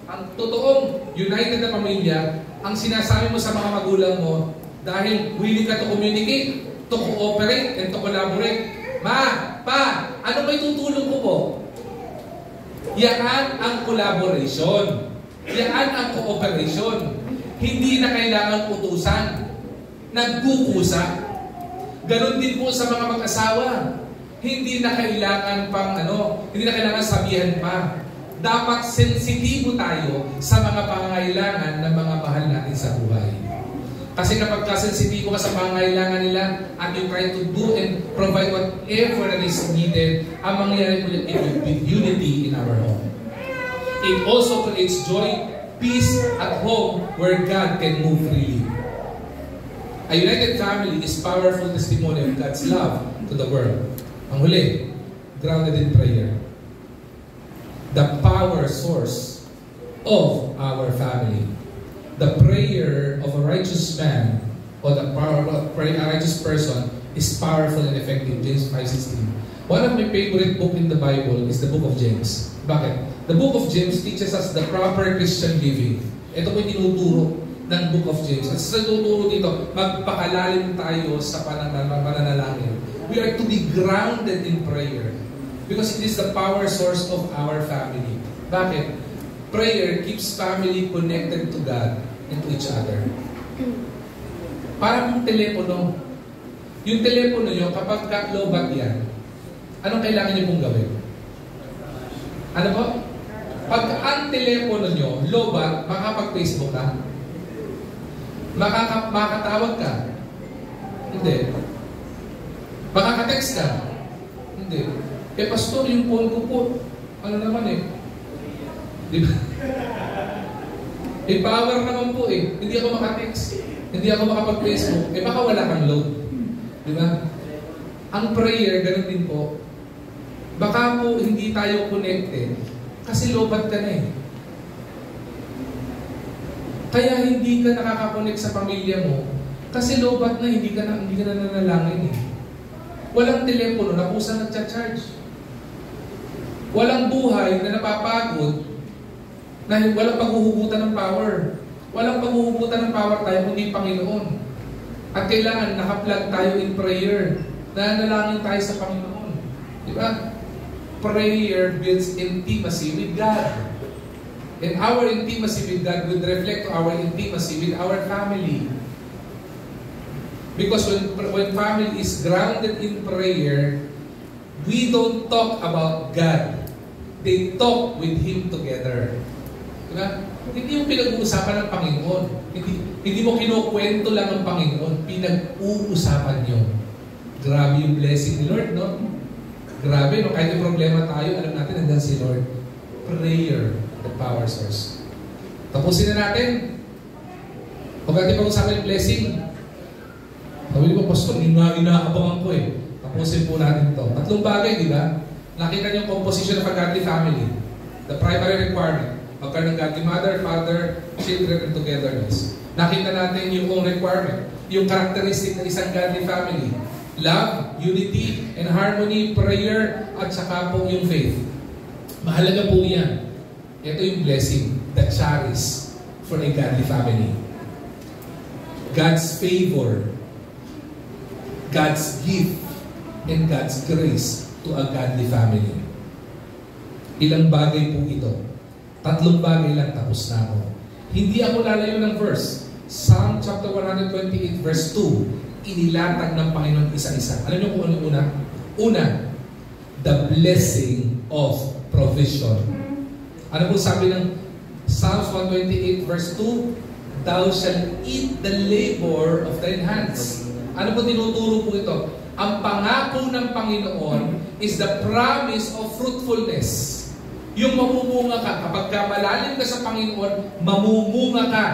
ang totoong united na pamilya, ang sinasabi mo sa mga magulang mo, dahil willing ka to communicate, to cooperate and to collaborate. Ma, pa, ano ba itutulong ko po? Yan ang collaboration. Yan ang cooperation. Hindi na kailangan utusan. Nagkukusa. Ganon din po sa mga mag-asawa. Hindi na kailangan hindi na kailangan sabihan pa. Dapat sensitibo tayo sa mga pangangailangan ng mga mahal natin sa buhay. Kasi kapag sensitibo ka sa pangangailangan nila and you try to do and provide whatever that is needed, ang mangyayari po yan, it will build unity in our home. It also creates joy, peace at home where God can move freely. A united family is powerful testimony of God's love to the world. Ang huli, grounded in prayer. The power source of our family. The prayer of a righteous man or the power of a righteous person is powerful and effective. James 5:16. One of my favorite book in the Bible is the book of James. Bakit? The book of James teaches us the proper Christian living. Ito po yung tinuturo ng book of James. At sa tinuturo dito, magpakalalim tayo sa pananalangin. We are to be grounded in prayer because it is the power source of our family. Bakit? Prayer keeps family connected to God and to each other. Parang yung telepono. Yung telepono nyo, kapag lobat yan, anong kailangan nyo pong gawin? Ano po? Pag ang telepono nyo, lobat, makapag-Facebook ka? Makakatawag ka? Hindi. Makaka-text ka? Hindi. Pastor, yung phone ko po, ano naman di ba? Power naman po Hindi ako maka-text. Hindi ako makapag-Facebook. Baka wala kang load. Di ba? Ang prayer, ganun din po. Baka po hindi tayo connected kasi lobat ka na Kaya hindi ka nakaka-connect sa pamilya mo kasi lobat na, hindi ka na nanalangin Walang telepono na kusa nagcha-charge. Walang buhay na napapagod na walang paghuhugutan ng power. Walang paghuhugutan ng power tayo kundi Panginoon. At kailangan naka-plug tayo in prayer. Nanalangin tayo sa Panginoon. Di ba? Prayer builds intimacy with God. And our intimacy with God will reflect our intimacy with our family. Because when family is grounded in prayer, we don't talk about God. They talk with Him together. Diba? Hindi mo pinag-uusapan ng Panginoon. Hindi mo kinukwento lang ang Panginoon. Pinag-uusapan nyo. Grabe yung blessing ni Lord, no? Grabe, no? Kahit yung problema tayo, alam natin hanggang si Lord. Prayer, the power source. Tapusin na natin. Huwag natin pag-usapan yung blessing. Sabi ko, Pastor, inaabangan ko Tapusin po natin ito. Tatlong bagay, di ba? Nakita niyo yung composition of a godly family. The primary requirement. Magkaroon ng godly mother, father, children, and togetherness. Nakita natin yung requirement. Yung characteristic ng isang godly family. Love, unity, and harmony, prayer, at saka po yung faith. Mahalaga po yan. Ito yung blessing, the charis for a godly family. God's favor, God's gift, and God's grace to a godly family. Ilang bagay po ito. Tatlong bagay lang, tapos na ako. Hindi ako lalayo ng verse. Psalm chapter 128 verse 2, inilatag ng Panginoon isa-isa. Alam niyo kung ano yung una? Una, the blessing of provision. Ano po sabi ng Psalms 128 verse 2? Thou shalt eat the labor of thine hands. Ano po tinuturo po ito? Ang pangako ng Panginoon is the promise of fruitfulness. Yung mamumunga ka, kapag malalim ka sa Panginoon, mamumunga ka.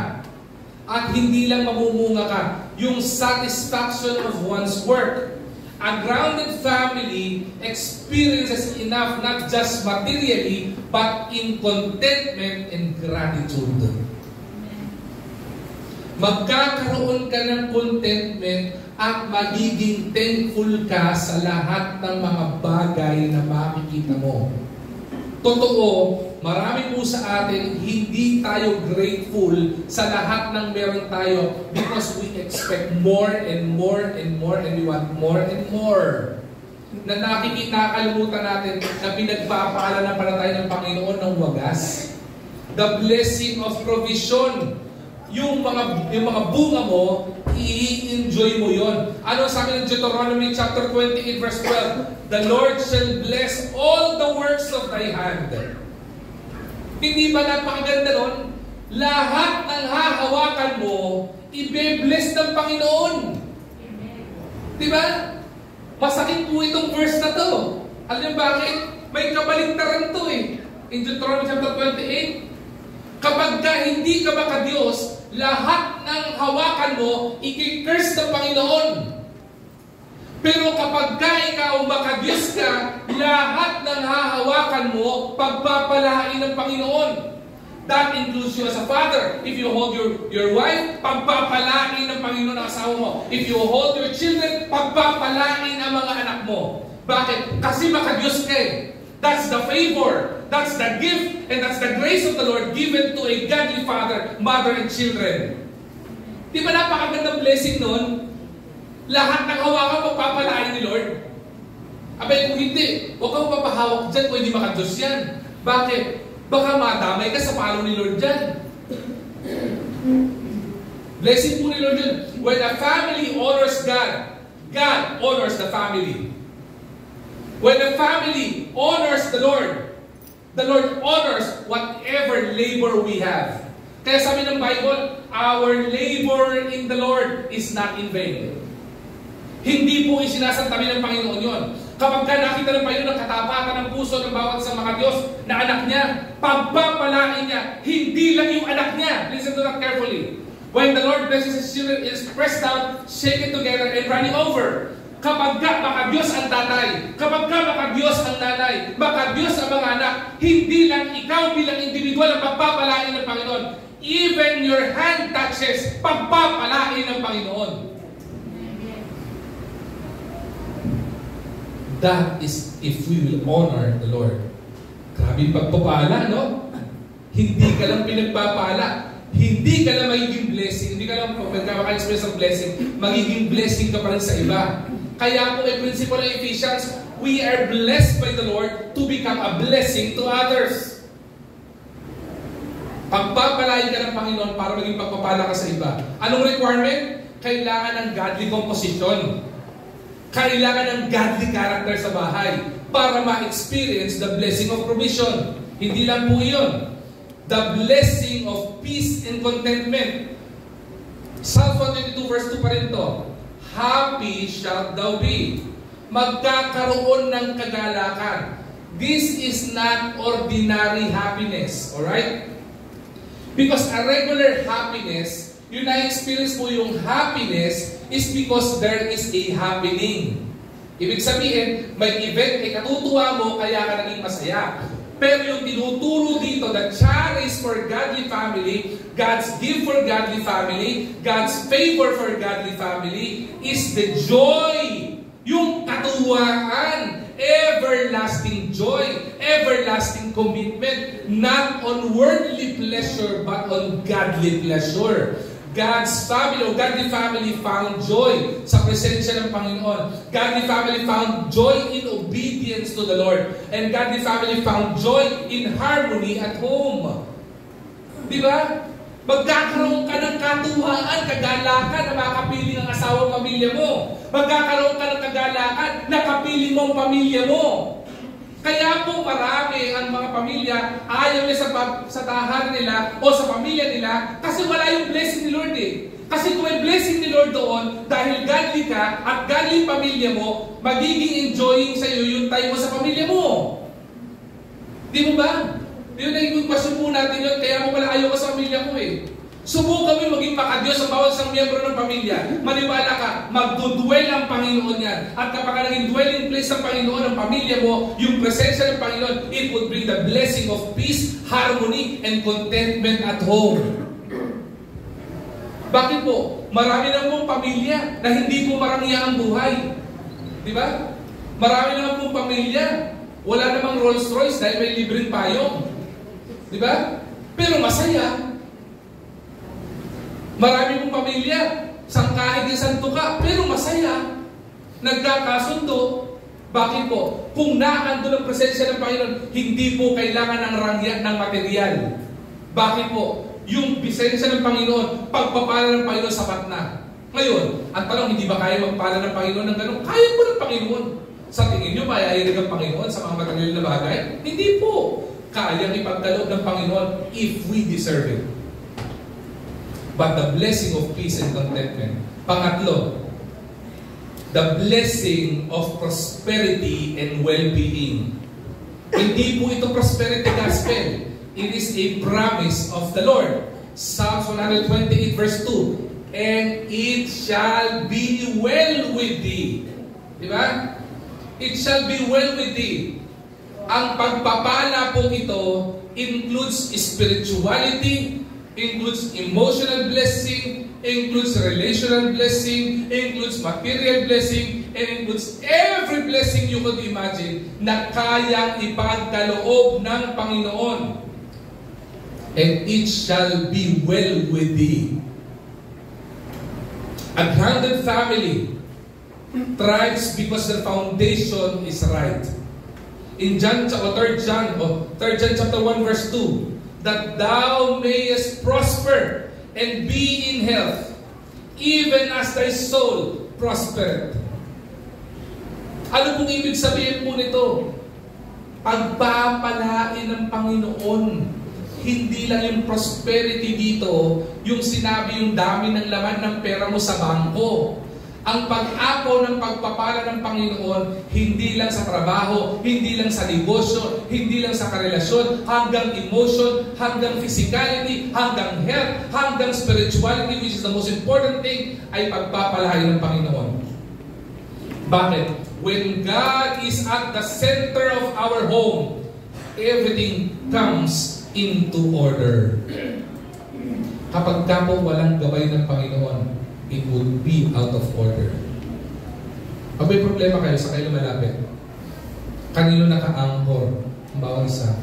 At hindi lang mamumunga ka, yung satisfaction of one's work. A grounded family experiences enough not just materially, but in contentment and gratitude. Magkakaroon ka ng contentment at magiging thankful ka sa lahat ng mga bagay na makikita mo. Totoo, marami po sa atin, hindi tayo grateful sa lahat ng meron tayo because we expect more and more and more and we want more and more. Na nakalimutan natin na pinagpapala na pala tayo ng Panginoon ng wagas. The blessing of provision. Yung mga bunga mo, i-enjoy mo yon. Ano sabi ng Deuteronomy chapter 28 verse 12? The Lord shall bless all the works of thy hand. Hindi ba napakaganda nun? Lahat ng hahawakan mo, i-bless ng Panginoon. Diba? Masakit po itong verse na to. Alam niyo bakit? May kabaligtaran to eh. In Deuteronomy chapter 28, kapag ka hindi ka maka-Diyos, lahat ng hawakan mo, i-curse ng Panginoon. Pero kapag ka ikaw maka-Diyos ka, lahat ng hahawakan mo, pagpapalain ng Panginoon. That includes you as a father. If you hold your wife, pagpapalain ng Panginoon ang asawa mo. If you hold your children, pagpapalain ang mga anak mo. Bakit? Kasi maka-Diyos ka eh. That's the favor. That's the gift. And that's the grace of the Lord given to a godly father, mother, and children. Di ba napakagandang blessing nun? Lahat ng hawakan magpapalain ni Lord. Abay, kung hindi, huwag kang papahawak dyan kung hindi maka-Diyos yan. Bakit? Baka madamay ka sa palo ni Lord dyan. Blessing po ni Lord dyan. When a family honors God, God honors the family. When a family honors the Lord honors whatever labor we have. Kaya sabi ng Bible, our labor in the Lord is not in vain. Hindi po isinasantabi ng Panginoon yon. Kapag ka nakita ng Panginoon ang katapatan ng puso ng bawat sa mga Diyos na anak niya, pagpapalain niya, hindi lang yung anak niya. Listen to that carefully. When the Lord blesses His children, it is pressed down, shaken together, and running over. Kapag ka maka-Diyos ang tatay, kapag ka maka-Diyos ang nanay, maka-Diyos ang mga anak, hindi lang ikaw bilang individual ang pagpapalain ng Panginoon. Even your hand touches, pagpapalain ng Panginoon. That is if we will honor the Lord. Grabe pagpapala, no? Hindi ka lang pinagpapala. Hindi ka lang magiging blessing. Hindi ka lang magkaka-express ng blessing. Magiging blessing ka pa rin sa iba. Kaya po ay principle ng Ephesians, we are blessed by the Lord to become a blessing to others. Pagpapalain ka ng Panginoon para maging pagpapala ka sa iba. Anong requirement? Kailangan ng godly composition. Kailangan ng godly character sa bahay para ma-experience the blessing of provision. Hindi lang po yun. The blessing of peace and contentment. Psalm 122 verse 2 pa rin to. Happy shalt thou be. Magkakaroon ng kagalakan. This is not ordinary happiness. Alright? Because a regular happiness, yung na-experience mo yung happiness is because there is a happening. Ibig sabihin, may event, may katutuwa mo, kaya ka naging masaya. Pero yung tinuturo dito, the charis for godly family, God's gift for godly family, God's favor for godly family, is the joy. Yung katuwaan, everlasting joy, everlasting commitment, not on worldly pleasure, but on godly pleasure. God's family or godly family found joy sa presensya ng Panginoon. Godly family found joy in obedience to the Lord. And godly family found joy in harmony at home. Di ba? Magkakaroon ka ng katuwaan, kagalakan na makapiling ang asawa pamilya mo. Magkakaroon ka ng kagalakan na kapiling mo ang pamilya mo. Kaya po marami ang mga pamilya ayaw nila sa tahanan nila o sa pamilya nila kasi wala yung blessing ni Lord eh. Kasi kung may blessing ni Lord doon, dahil godly ka at godly pamilya mo, magiging enjoying sa iyo yung time mo sa pamilya mo. Di mo ba? Yun na yung question po natin yun, kaya mo pala ayaw ka sa pamilya mo eh. Subukan mo maging maka-Diyos sa bawat isang miyembro ng pamilya. Maniwala ka, magdudwell ang Panginoon yan. At kapag naging dwelling place ng Panginoon ang pamilya mo, yung presensya ng Panginoon, it would bring the blessing of peace, harmony, and contentment at home. Bakit po? Marami na pong pamilya na hindi po marangyang ang buhay. Di ba? Marami na pong pamilya Wala namang Rolls Royce dahil may libreng payong. Di ba? Pero masaya. Marami mong pamilya, sangkahig isang tuka, pero masaya. Nagkakasundo. Bakit po? Kung naandun ang presensya ng Panginoon, hindi po kailangan ng rangya ng material. Bakit po? Yung presensya ng Panginoon, pagpapala ng Panginoon, sapat na. Ngayon, ang tanong, hindi ba kaya magpala ng Panginoon ng gano'n? Kaya po ng Panginoon. Sa tingin nyo, mayayanig ang Panginoon sa mga material na bagay? Hindi po. Kayang ipagkaloob ng Panginoon if we deserve it. But the blessing of peace and contentment. Pangatlo, the blessing of prosperity and well-being. Hindi po ito prosperity gospel. It is a promise of the Lord. Psalms 128 verse 2. And it shall be well with thee. Diba? It shall be well with thee. Ang pagpapala po ito includes spirituality, includes emotional blessing, includes relational blessing, includes material blessing, and includes every blessing you could imagine na kayang ipagkaloob ng Panginoon. And it shall be well with thee. A grounded family thrives because the foundation is right. In 3 John chapter 1 verse 2, that thou mayest prosper and be in health, even as thy soul prospereth. Ano pong ibig sabihin po nito? Pagpapalain ng Panginoon. Hindi lang yung prosperity dito, yung sinabi yung dami ng laman ng pera mo sa bangko. Ang pag-apo ng pagpapala ng Panginoon, hindi lang sa trabaho, hindi lang sa negosyo, hindi lang sa karelasyon, hanggang emotion, hanggang physicality, hanggang health, hanggang spirituality, which is the most important thing, ay pagpapalain ng Panginoon. Bakit? When God is at the center of our home, everything comes into order. Kapag ka po walang gabay ng Panginoon, it would be out of order. Pag may problema kayo sa kayo malapit, kanino naka-anchor ang bawat isa?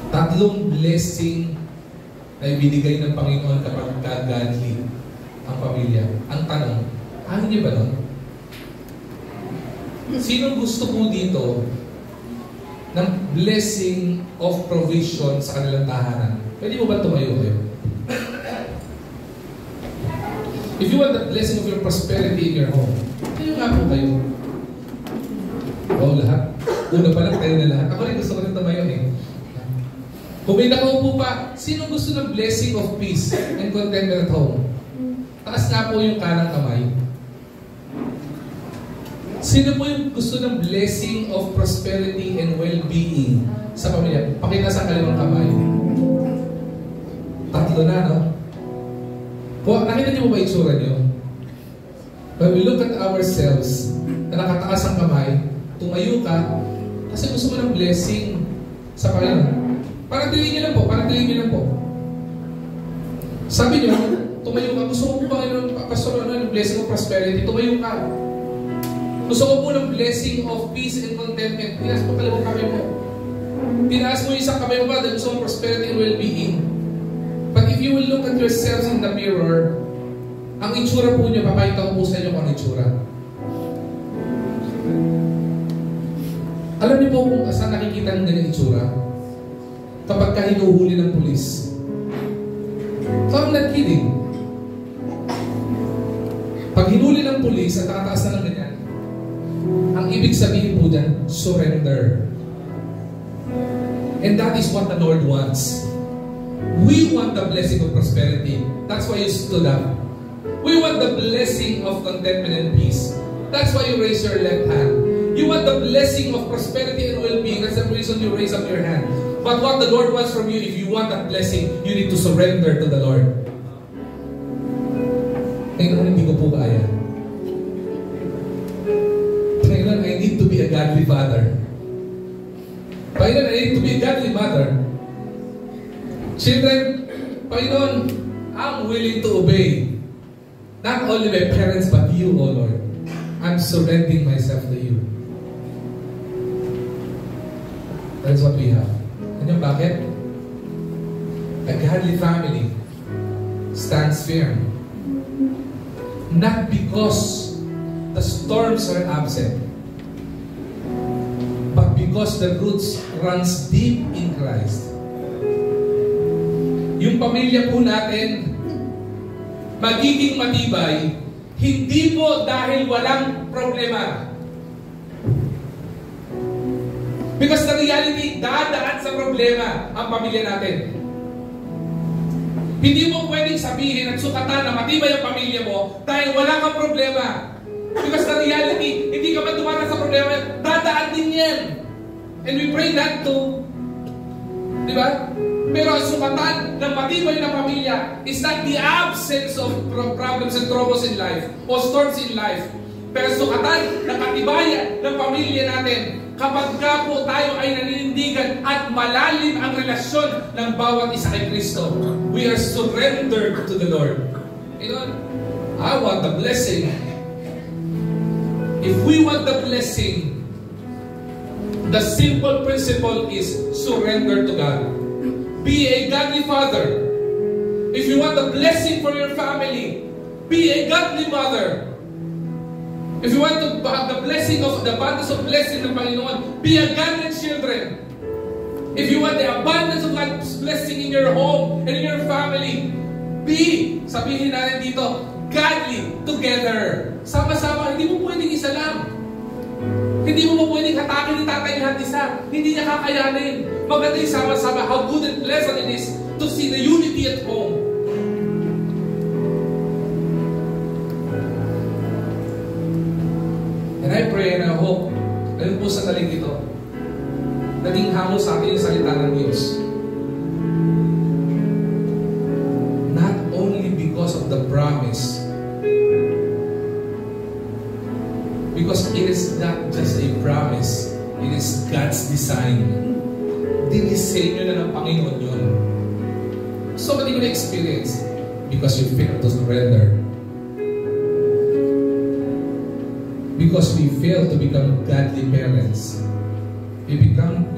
Tatlong blessing na ibinigay ng Panginoon kapag godly ang pamilya. Ang tanong, ano niyo ba nun? Sino gusto po dito ng blessing of provision sa kanilang tahanan? Pwede mo ba tumayo kayo? If you want the blessing of your prosperity in your home, kayo nga po kayo. Oo, lahat. Una pa lang, kayo na lahat. Ako rin gusto ko rin tumayo eh. Kung may nakaupo pa, sino gusto ng blessing of peace and contentment at home? Taas nga po yung kanang kamay. Sino po yung gusto ng blessing of prosperity and well-being sa pamilya? Pakita sa kaliwang kamay. Tatlo na, no? Nakita niyo ba itsura niyo? When we look at ourselves, na nakataas ang kamay, tumayo ka, kasi gusto mo ng blessing sa Panginoon. Parang tingin niyo lang po. Sabi niyo, tumayo ka, gusto mo po Panginoon, Pastor, ng blessing of prosperity, tumayo ka. Gusto ko po ng blessing of peace and contentment, tinaas mo kalawang kamay mo. Tinaas mo yung isang kamay mo ba, dahil gusto mo prosperity and well-being. But if you will look at yourselves in the mirror, ang itsura po niyo, papakita ko po sa inyo kung ang itsura. Alam niyo po kung saan nakikita ng ganyan itsura? Kapag ka hinuhuli ng pulis. So I'm not kidding. Pag hinuli ng pulis at nakataas na ng ganyan, ang ibig sabihin po dyan, surrender. And that is what the Lord wants. We want the blessing of prosperity. That's why you stood up. We want the blessing of contentment and peace. That's why you raise your left hand. You want the blessing of prosperity and well-being. That's the reason you raise up your hand. But what the Lord wants from you, if you want that blessing, you need to surrender to the Lord. Ngayon, hindi ko po kaya. Ngayon, I need to be a godly father. Ngayon, I need to be a godly mother. Children, Panginoon, I'm willing to obey. Not only my parents, but you, O Lord. I'm surrendering myself to you. That's what we have. Ano bakit? A godly family stands firm. Not because the storms are absent, but because the roots runs deep in Christ. Yung pamilya po natin magiging matibay, hindi po dahil walang problema. Because the reality, dadaan sa problema ang pamilya natin. Hindi mo pwedeng sabihin at sukatan na matibay ang pamilya mo dahil wala kang problema. Because the reality, hindi ka man dumanas sa problema, dadaan din yan. And we pray that too. Di ba? Pero ang sukatan ng matibay na pamilya is not the absence of problems and troubles in life o storms in life. Pero sukatan ng katibayan ng pamilya natin kapag ka po tayo ay naninindigan at malalim ang relasyon ng bawat isa kay Kristo. We are surrendered to the Lord. You know, I want the blessing. If we want the blessing, the simple principle is surrender to God. Be a godly father. If you want the blessing for your family, be a godly mother. If you want to have the blessing of the abundance of blessing ng Panginoon, be a godly children. If you want the abundance of God's blessing in your home and in your family, be, sabihin natin dito, godly together. Sama-sama, hindi mo pwedeng isa lang. Hindi mo pwedeng hatakin ni tatay lahat isa. Hindi niya kakayanin. Maganda yung sama-sama. How good and pleasant it is to see the unity at home. And I pray and I hope, ganun po sa taling ito, naging hango sa akin yung salita ng Diyos. Not only because of the promise, because it is not just a promise, it is God's design. Dinisenyo na ng Panginoon yun. So, ba't hindi ko na-experience? Because you failed to surrender. Because we failed to become godly parents. We failed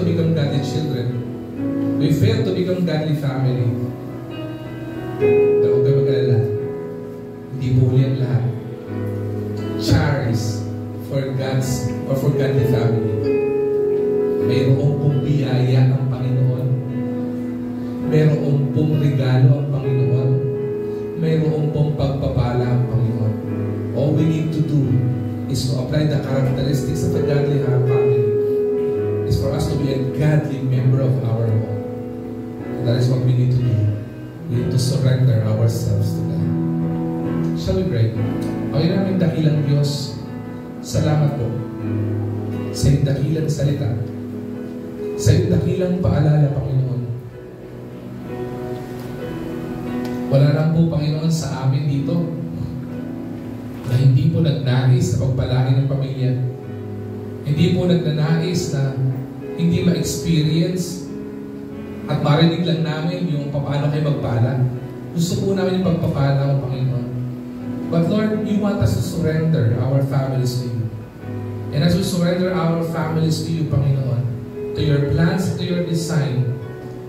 to become godly children. We failed to become godly family. Pero huwag kayo mag-alala. Hindi po yan lahat. Charis for godly family. Mayroong pong biyaya ang Panginoon. Mayroong pong regalo ang Panginoon. Mayroong pong pagpapala ang Panginoon. All we need to do is to apply the characteristics of a godly family. Is for us to be a godly member of our home. And that is what we need to do. We need to surrender ourselves to God. Shall we pray? Panginoon namin dakilang Diyos, salamat po sa iyong dakilang salita, sa iyong dakilang paalala, Panginoon. Wala lang po, Panginoon, sa amin dito na hindi po nagnais na pagpalain ng pamilya. Hindi po nagnanais na hindi ma-experience at marinig lang namin yung paano kayo magpala. Gusto po namin yung pagpapala ng Panginoon. But Lord, you want us to surrender our families to you. And as we surrender our families to you, Panginoon, to your plans, to your design,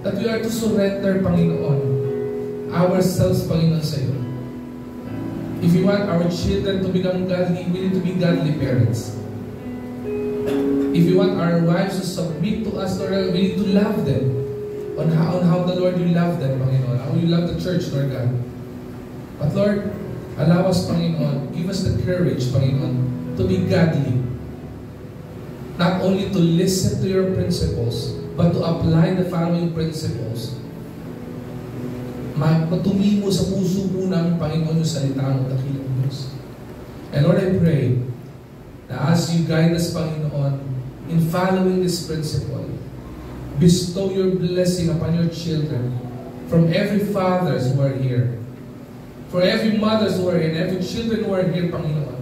that we are to surrender, Panginoon, ourselves, Panginoon, sa iyo. If you want our children to become godly, we need to be godly parents. If you want our wives to submit to us, Lord, we need to love them on how the Lord you love them, Panginoon, how you love the church, Lord God. But Lord, allow us, Panginoon, give us the courage, Panginoon, to be godly. Not only to listen to your principles, but to apply the following principles. Matumimo sa puso po namin, Panginoon, yung salita ng dakilang Diyos. And Lord, I pray na as you guide us, Panginoon, in following this principle, bestow your blessing upon your children, from every fathers who are here, for every mothers who are here, and every children who are here, Panginoon.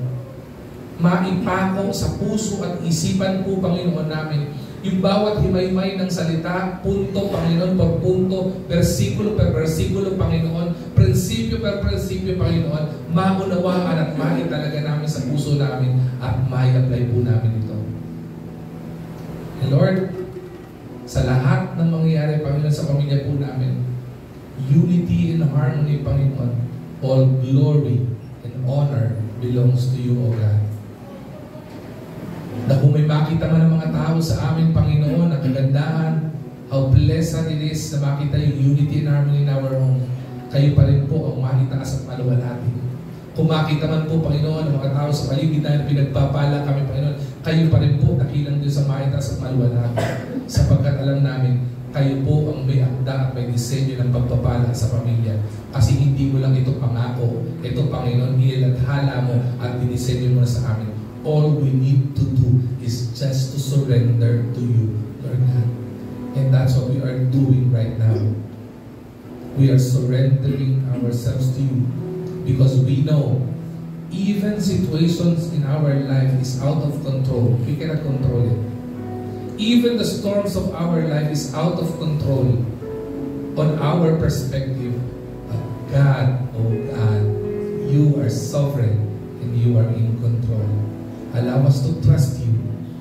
Maipako sa puso at isipan po, Panginoon, namin yung bawat himay-himay ng salita, punto, Panginoon, per punto, versikulo per versikulo, Panginoon, prinsipyo per prinsipyo, Panginoon, maunawaan at maitalaga namin sa puso namin at mai-apply po namin ito. And Lord, sa lahat ng mangyayari, Panginoon, sa pamilya po namin, unity and harmony, Panginoon, all glory and honor belongs to you, O God. Na kung may makita man ng mga tao sa amin, Panginoon, ang kagandahan, how pleasant it is na makita yung unity and harmony in our home, kayo pa rin po ang makitaas at maluwalhati. Kung makita man po, Panginoon, ang mga tao sa paligid na pinagpapala kami, Panginoon, kayo pa rin po dakilang Diyos sa makitaas at maluwalhati. Sapagkat alam namin, kayo po ang may akda at may disenyo ng pagpapala sa pamilya. Kasi hindi mo lang ito pangako, ito, Panginoon, inilathala mo at dinisenyo mo na sa amin. All we need to do is just to surrender to you, Lord God. And that's what we are doing right now. We are surrendering ourselves to you because we know even situations in our life is out of control. We cannot control it. Even the storms of our life is out of control on our perspective. But God, oh God, you are sovereign and you are in control. Allow us to trust you,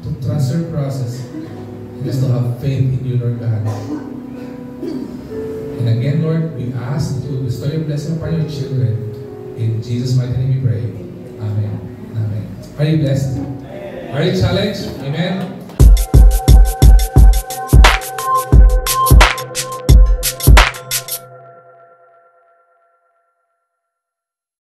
to trust your process, and just to have faith in you, Lord God. And again, Lord, we ask that you bestow your blessing upon your children. In Jesus' mighty name we pray. Amen. Amen. Are you blessed? Are you challenged? Amen.